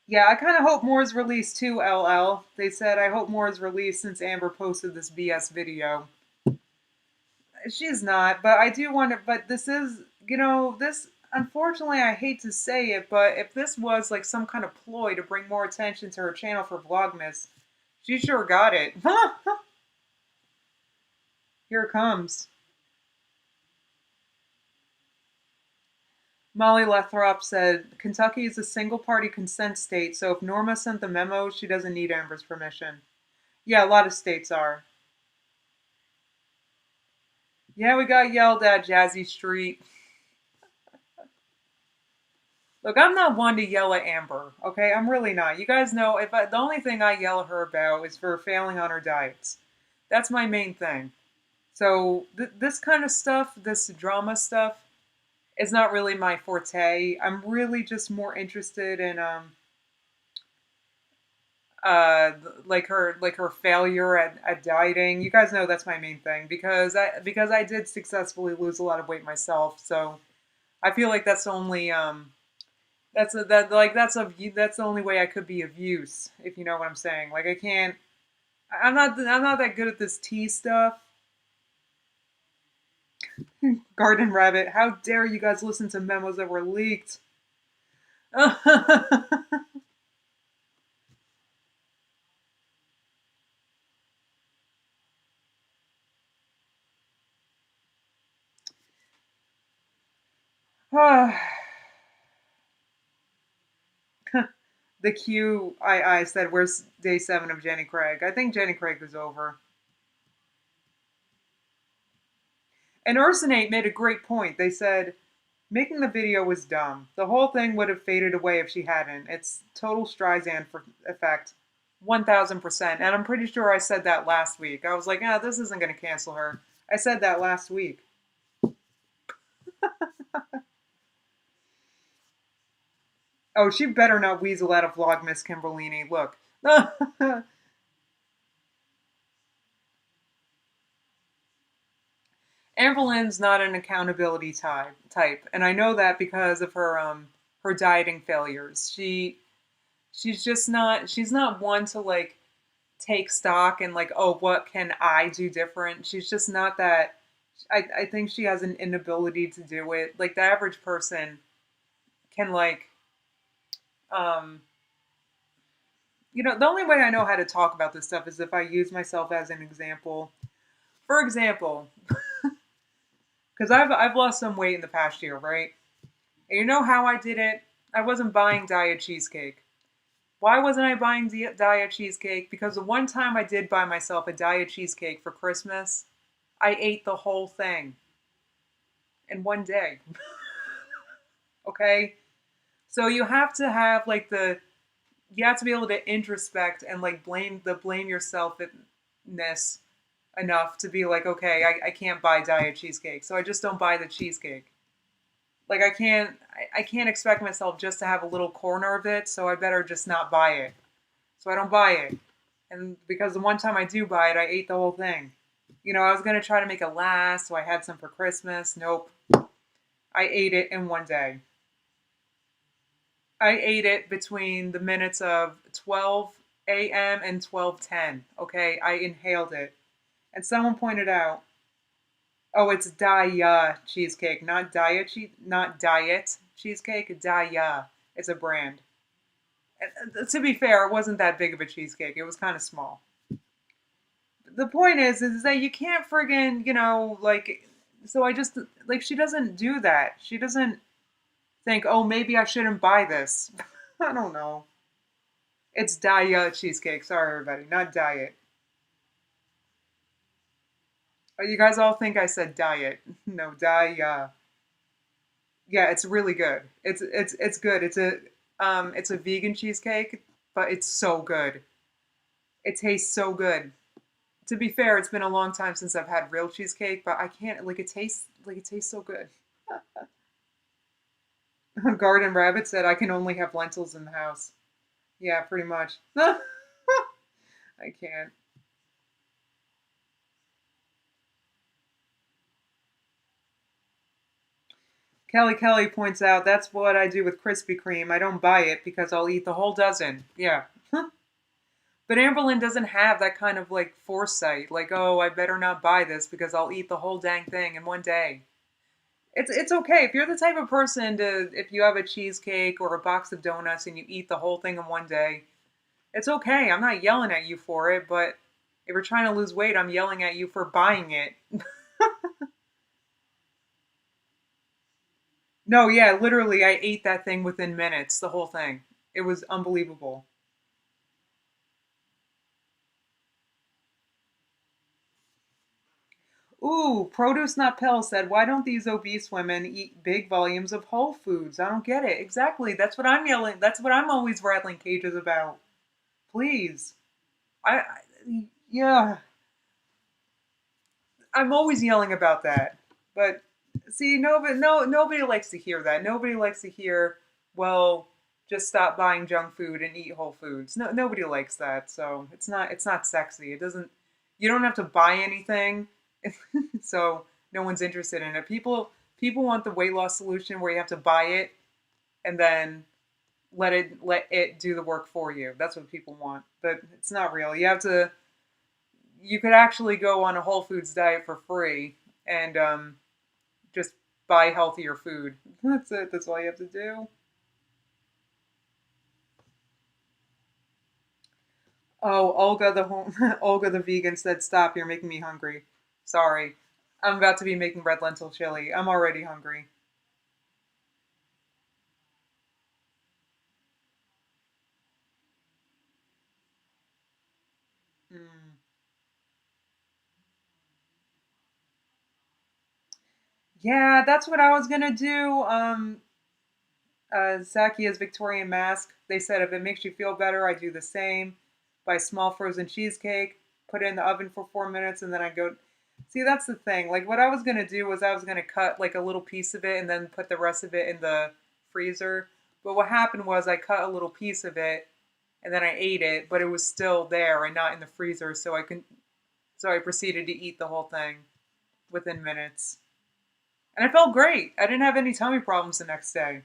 Yeah, I kind of hope more is released too, LL. They said I hope more is released since Amber posted this BS video. She's not, but I do wonder. But this is, this. Unfortunately, I hate to say it, but if this was like some kind of ploy to bring more attention to her channel for Vlogmas, she sure got it. Here it comes. Molly Lathrop said, Kentucky is a single party consent state, so if Norma sent the memo, she doesn't need Amber's permission. Yeah, a lot of states are. Yeah, we got yelled at, Jazzy Street. Look, I'm not one to yell at Amber, okay? I'm really not. You guys know the only thing I yell at her about is for failing on her diets. That's my main thing. So this kind of stuff, this drama stuff, is not really my forte. I'm really just more interested in uh like her failure at dieting. You guys know that's my main thing because I did successfully lose a lot of weight myself. So I feel like that's the only that's the only way I could be of use, if you know what I'm saying. Like I can't. I'm not that good at this tea stuff. Garden Rabbit, how dare you guys listen to memos that were leaked? The QII said, "Where's day 7 of Jenny Craig?" I think Jenny Craig is over. And Ursinate made a great point. They said making the video was dumb. The whole thing would have faded away if she hadn't. It's total Streisand for effect. 1000%. And I'm pretty sure I said that last week. I was like, ah, this isn't going to cancel her. I said that last week. Oh, she better not weasel out of Vlogmas Kimberlini. Look. Amberlynn's not an accountability type, and I know that because of her dieting failures. She's not one to like take stock and like, oh, what can I do different? She's just not that. I think she has an inability to do it. Like the average person can like um the only way I know how to talk about this stuff is if I use myself as an example. For example, because I've lost some weight in the past year, right? And you know how I did it? I wasn't buying diet cheesecake. Why wasn't I buying diet cheesecake? Because the one time I did buy myself a diet cheesecake for Christmas, I ate the whole thing in one day. Okay? So you have to have like you have to be able to introspect and like blame yourselfness enough to be like, okay, I can't buy diet cheesecake, so I just don't buy the cheesecake. Like I can't expect myself just to have a little corner of it, so I better just not buy it. So I don't buy it. And because the one time I do buy it, I ate the whole thing. I was gonna try to make it last, so I had some for Christmas. Nope. I ate it in one day. I ate it between the minutes of 12 a.m. and 12:10. Okay, I inhaled it. And someone pointed out, oh, it's Daya cheesecake, not diet cheesecake. Daya. It's a brand. And, to be fair, it wasn't that big of a cheesecake. It was kind of small. The point is that you can't friggin', like. So I just like she doesn't do that. She doesn't think, oh, maybe I shouldn't buy this. I don't know. It's Daya cheesecake. Sorry, everybody, not diet. Oh, you guys all think I said diet. No, Daya. Yeah, it's really good. It's good. It's a vegan cheesecake, but it's so good. It tastes so good. To be fair, it's been a long time since I've had real cheesecake, but I can't like it tastes so good. Garden Rabbit said I can only have lentils in the house. Yeah, pretty much. I can't. Kelly points out that's what I do with Krispy Kreme. I don't buy it because I'll eat the whole dozen. Yeah. But Amberlynn doesn't have that kind of like foresight. Like, oh, I better not buy this because I'll eat the whole dang thing in one day. It's okay if you're the type of person to if you have a cheesecake or a box of donuts and you eat the whole thing in one day. It's okay. I'm not yelling at you for it, but if you're trying to lose weight, I'm yelling at you for buying it. No, yeah, literally, I ate that thing within minutes, the whole thing. It was unbelievable. Ooh, Produce Not Pill said, why don't these obese women eat big volumes of whole foods? I don't get it. Exactly. That's what I'm yelling. That's what I'm always rattling cages about. Please. Yeah, I'm always yelling about that. But see, nobody likes to hear that. Nobody likes to hear, well, just stop buying junk food and eat whole foods. No, nobody likes that. So it's not sexy. It doesn't. You don't have to buy anything, so no one's interested in it. People want the weight loss solution where you have to buy it and then let it do the work for you. That's what people want, but it's not real. You could actually go on a Whole Foods diet for free and just buy healthier food. That's it. That's all you have to do. Oh, Olga the vegan said, "Stop! You're making me hungry." Sorry, I'm about to be making red lentil chili. I'm already hungry. Mm. Yeah, that's what I was gonna do. Zakia's Victorian mask. They said if it makes you feel better, I do the same. Buy small frozen cheesecake, put it in the oven for 4 minutes, and then I go. See, that's the thing. Like, what I was gonna do was I was gonna cut like a little piece of it and then put the rest of it in the freezer. But what happened was I cut a little piece of it and then I ate it, but it was still there and not in the freezer. So I proceeded to eat the whole thing within minutes, and I felt great. I didn't have any tummy problems the next day.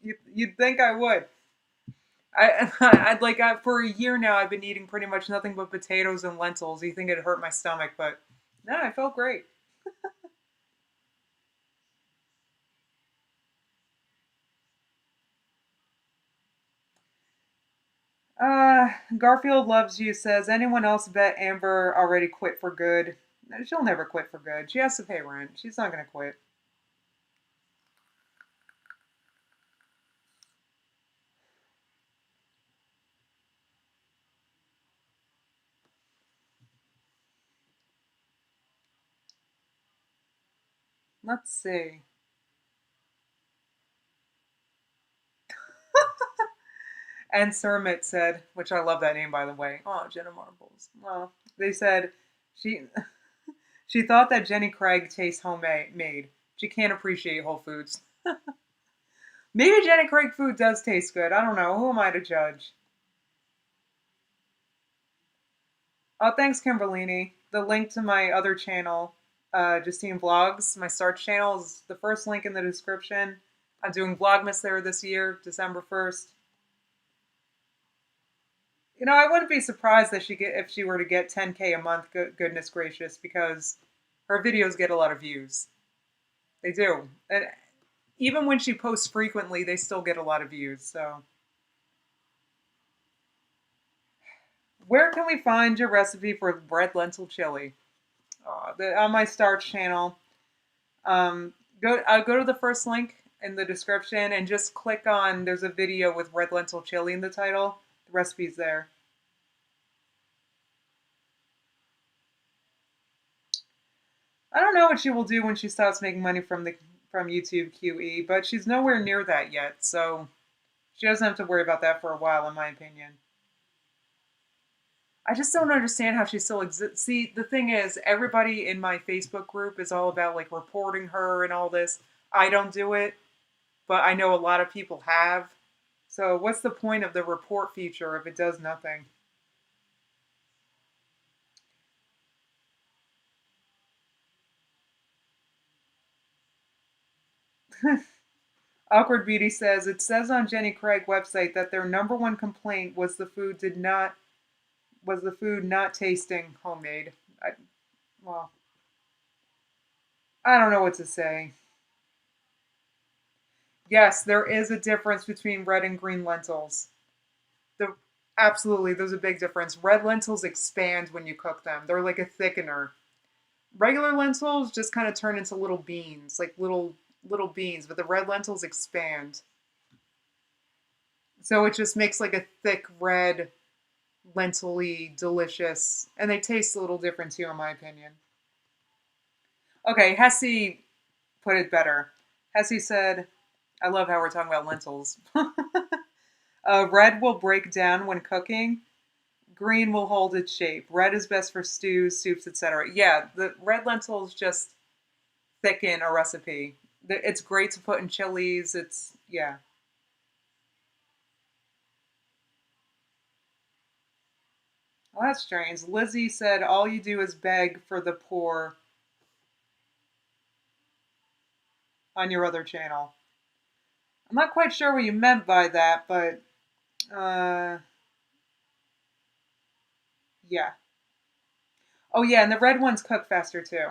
You'd think I would. I'd like for a year now. I've been eating pretty much nothing but potatoes and lentils. You think it'd hurt my stomach, but no, I felt great. Garfield loves you says anyone else bet Amber already quit for good? No, she'll never quit for good. She has to pay rent. She's not gonna quit. Let's see. And Sermit said, which I love that name by the way. Oh, Jenna Marbles. Well, they said she she thought that Jenny Craig tastes homemade. She can't appreciate Whole Foods. Maybe Jenny Craig food does taste good. I don't know. Who am I to judge? Oh, thanks, Kimberlini. The link to my other channel, Justine Vlogs, my Starch channel, is the first link in the description. I'm doing Vlogmas there this year, December 1st. You know, I wouldn't be surprised that if she were to get 10K a month. Goodness gracious, because her videos get a lot of views. They do, and even when she posts frequently, they still get a lot of views. So, where can we find your recipe for red lentil chili? On my Starch channel. Um, go to the first link in the description and just click on. There's a video with red lentil chili in the title. The recipe's there. I don't know what she will do when she stops making money from YouTube QE, but she's nowhere near that yet, so she doesn't have to worry about that for a while, in my opinion. I just don't understand how she still exists. See, the thing is, everybody in my Facebook group is all about like reporting her and all this. I don't do it, but I know a lot of people have. So what's the point of the report feature if it does nothing? Awkward Beauty says it says on Jenny Craig website that their number one complaint was the food not tasting homemade. Well, I don't know what to say. Yes, there is a difference between red and green lentils. The Absolutely, there's a big difference. Red lentils expand when you cook them. They're like a thickener. Regular lentils just kind of turn into little beans, like little beans, but the red lentils expand. So it just makes like a thick red lentil-y delicious, and they taste a little different too, in my opinion. Okay, Hesse put it better. Hesse said, I love how we're talking about lentils. Red will break down when cooking. Green will hold its shape. Red is best for stews, soups, etc. Yeah, the red lentils just thicken a recipe. It's great to put in chilies. Yeah. Well, that's strange. Lizzie said, all you do is beg for the poor on your other channel. I'm not quite sure what you meant by that, but uh, yeah. Oh yeah, and the red ones cook faster too.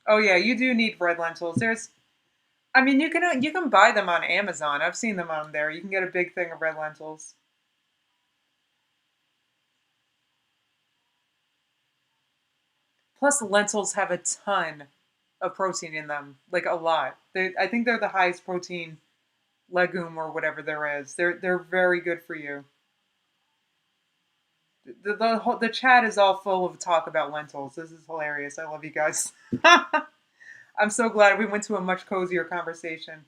Oh yeah, you do need red lentils. I mean, you can buy them on Amazon. I've seen them on there. You can get a big thing of red lentils. Plus, lentils have a ton of protein in them, like a lot. I think they're the highest protein legume or whatever there is. They're very good for you. The chat is all full of talk about lentils. This is hilarious. I love you guys. I'm so glad we went to a much cozier conversation.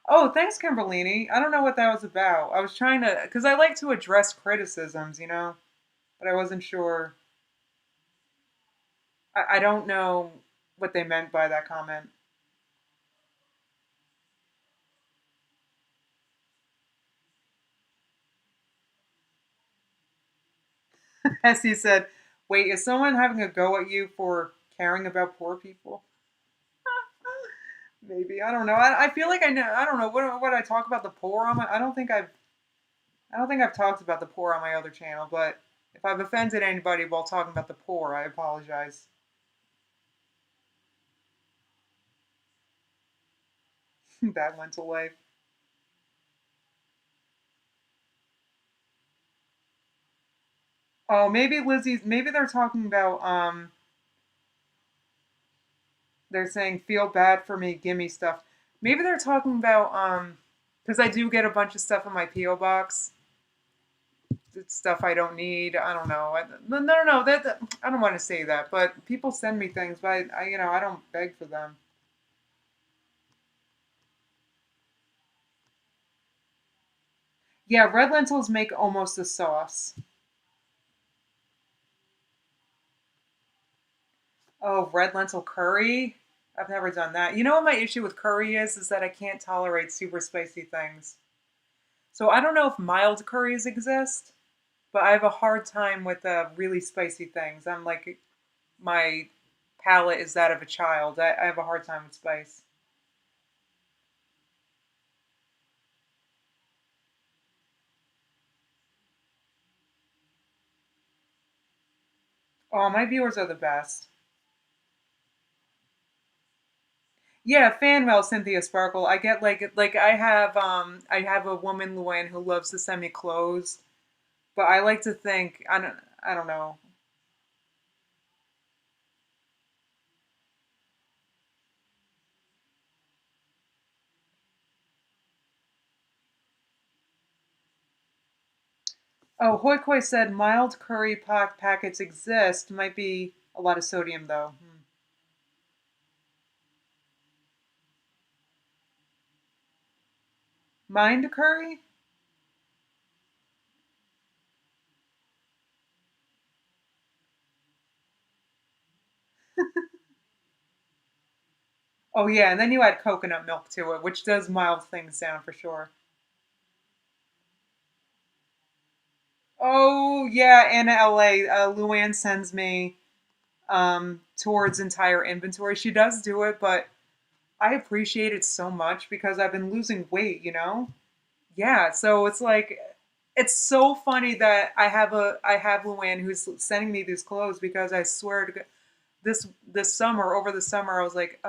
Oh, thanks, Kimberlini. I don't know what that was about. I was trying to, because I like to address criticisms, but I wasn't sure. I don't know what they meant by that comment. As he said, wait, is someone having a go at you for caring about poor people? Maybe. I don't know. I feel like I know. I don't know. What I talk about the poor on my. I don't think I've talked about the poor on my other channel, but if I've offended anybody while talking about the poor, I apologize. Bad mental life. Oh, maybe Lizzie's. Maybe they're talking about. They're saying feel bad for me, gimme stuff. Maybe they're talking about because I do get a bunch of stuff in my PO box. It's stuff I don't need. I don't know. No. I don't want to say that, but people send me things, but I don't beg for them. Yeah, red lentils make almost a sauce. Oh, red lentil curry. I've never done that. You know what my issue with curry is that I can't tolerate super spicy things. So I don't know if mild curries exist, but I have a hard time with really spicy things. I'm like my palate is that of a child. I have a hard time with spice. Oh, my viewers are the best. Yeah, fan mail, Cynthia Sparkle. I get like I have a woman Luann who loves to send me clothes, but I like to think I don't know. Oh, Hoi Koi said mild curry packets exist. Might be a lot of sodium though. Mind curry? Oh yeah, and then you add coconut milk to it, which does mild things down for sure. Oh yeah, Anna LA. Luann sends me towards entire inventory. She does do it, but I appreciate it so much because I've been losing weight. Yeah, so it's like it's so funny that I have Luann who's sending me these clothes because I swear to God, this summer over the summer I was like,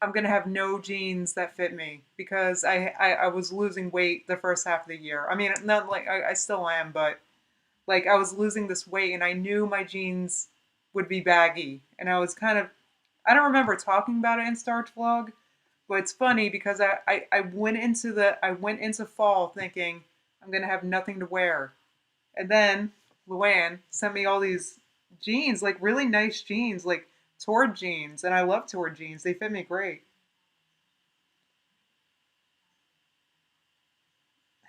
I'm gonna have no jeans that fit me because I was losing weight the first half of the year. I mean, not like I still am, but like I was losing this weight and I knew my jeans would be baggy, and I don't remember talking about it in Starch Vlog, but it's funny because I went into fall thinking I'm gonna have nothing to wear, and then Luann sent me all these jeans, like really nice jeans, like Tord jeans, and I love Tord jeans. They fit me great.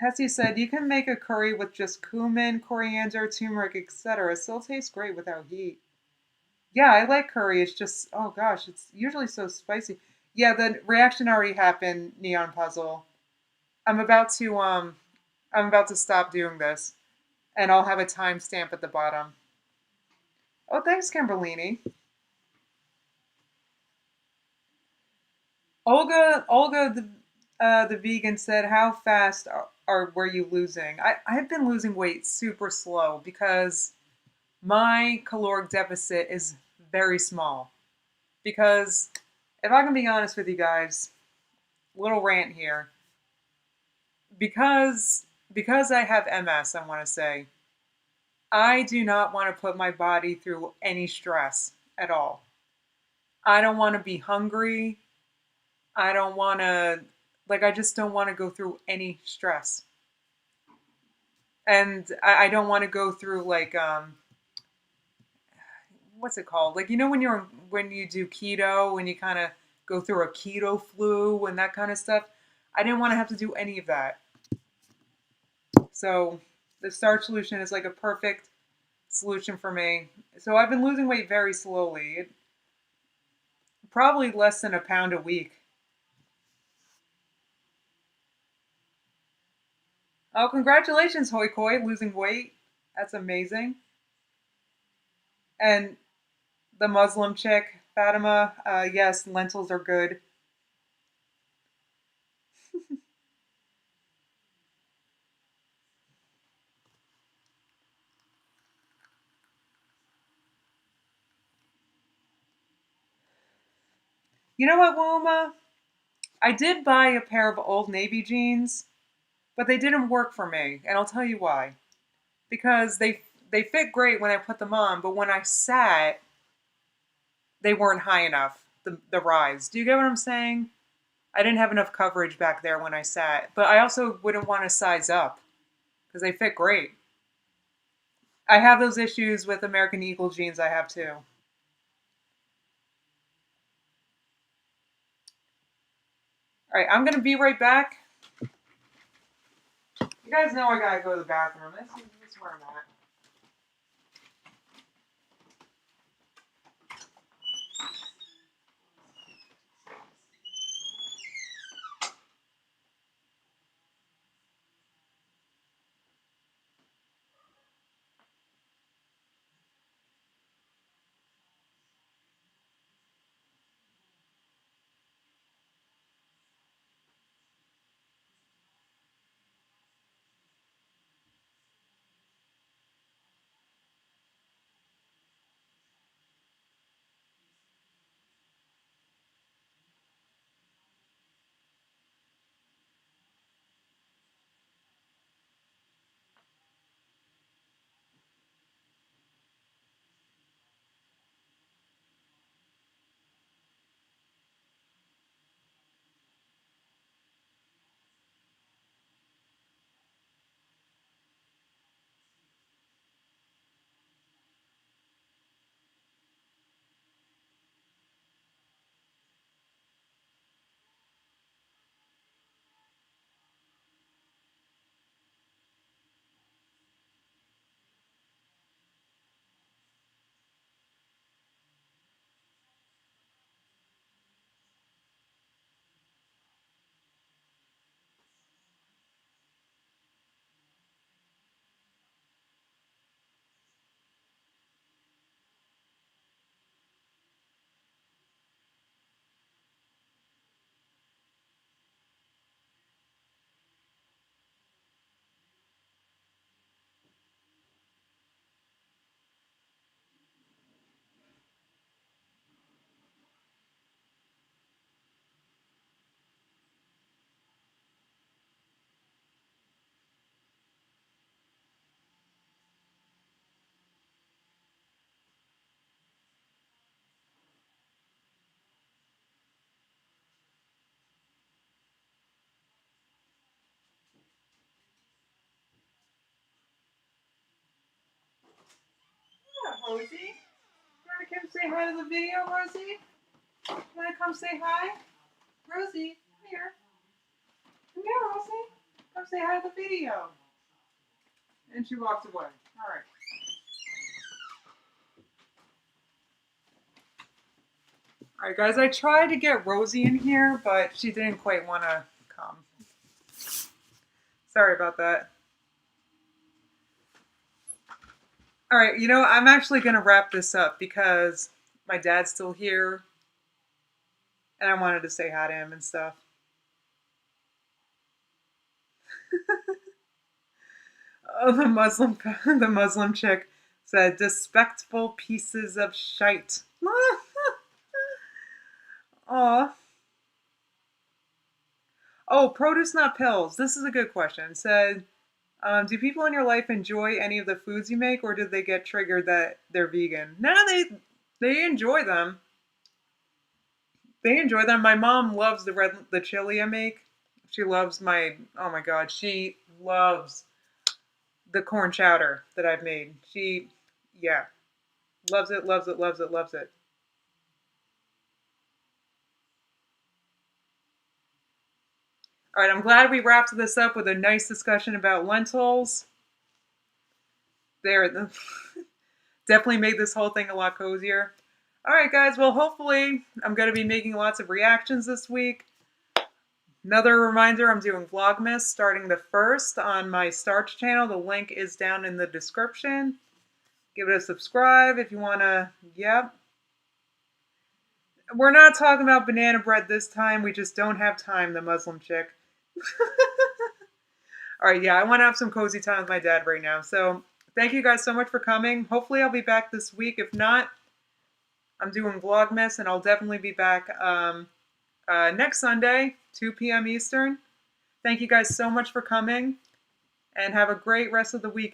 Hesse said you can make a curry with just cumin, coriander, turmeric, etc. It still tastes great without heat. Yeah, I like curry. It's just, oh gosh, it's usually so spicy. Yeah, the reaction already happened, Neon Puzzle. I'm about to I'm about to stop doing this, and I'll have a timestamp at the bottom. Oh, thanks, Kimberlini. Olga, the vegan said, "How fast were you losing?" I've been losing weight super slow because my caloric deficit is very small. Because if I can be honest with you guys, little rant here. Because I have MS, I want to say I do not want to put my body through any stress at all. I don't want to be hungry. I don't want to, like, I just don't want to go through any stress. And I don't want to go through, like, what's it called? Like, when you do keto, when you kind of go through a keto flu and that kind of stuff. I didn't want to have to do any of that. So the starch solution is like a perfect solution for me. So I've been losing weight very slowly. Probably less than a pound a week. Oh, congratulations, Hoi Koi, losing weight. That's amazing. And the Muslim chick, Fatima, yes, lentils are good. You know what, Wilma? I did buy a pair of Old Navy jeans, but they didn't work for me, and I'll tell you why. Because they fit great when I put them on, but when I sat, they weren't high enough. The rise. Do you get what I'm saying? I didn't have enough coverage back there when I sat, but I also wouldn't want to size up because they fit great. I have those issues with American Eagle jeans. I have too. All right, I'm gonna be right back. You guys know I gotta go to the bathroom. This is where I'm at. Yeah, Rosie. You want to come say hi to the video, Rosie? You want to come say hi? Rosie, come here. Come here, Rosie. Come say hi to the video. And she walked away. All right. All right, guys. I tried to get Rosie in here, but she didn't quite want to come. Sorry about that. All right, I'm actually going to wrap this up because my dad's still here and I wanted to say hi to him and stuff. Oh, the Muslim chick said, "Despectful pieces of shite." Aw. Oh, produce not pills. This is a good question. It said, do people in your life enjoy any of the foods you make, or did they get triggered that they're vegan? No, they enjoy them. They enjoy them. My mom loves the chili I make. She loves my oh my god, she loves the corn chowder that I've made. She yeah, loves it, loves it, loves it, loves it. All right, I'm glad we wrapped this up with a nice discussion about lentils. There, definitely made this whole thing a lot cozier. All right, guys. Well, hopefully, I'm going to be making lots of reactions this week. Another reminder, I'm doing Vlogmas starting the 1st on my Starch channel. The link is down in the description. Give it a subscribe if you want to. Yep. We're not talking about banana bread this time. We just don't have time, the Muslim chick. All right, yeah, I want to have some cozy time with my dad right now. So thank you guys so much for coming. Hopefully I'll be back this week. If not, I'm doing Vlogmas, and I'll definitely be back next Sunday, 2 p.m. Eastern. Thank you guys so much for coming, and have a great rest of the week.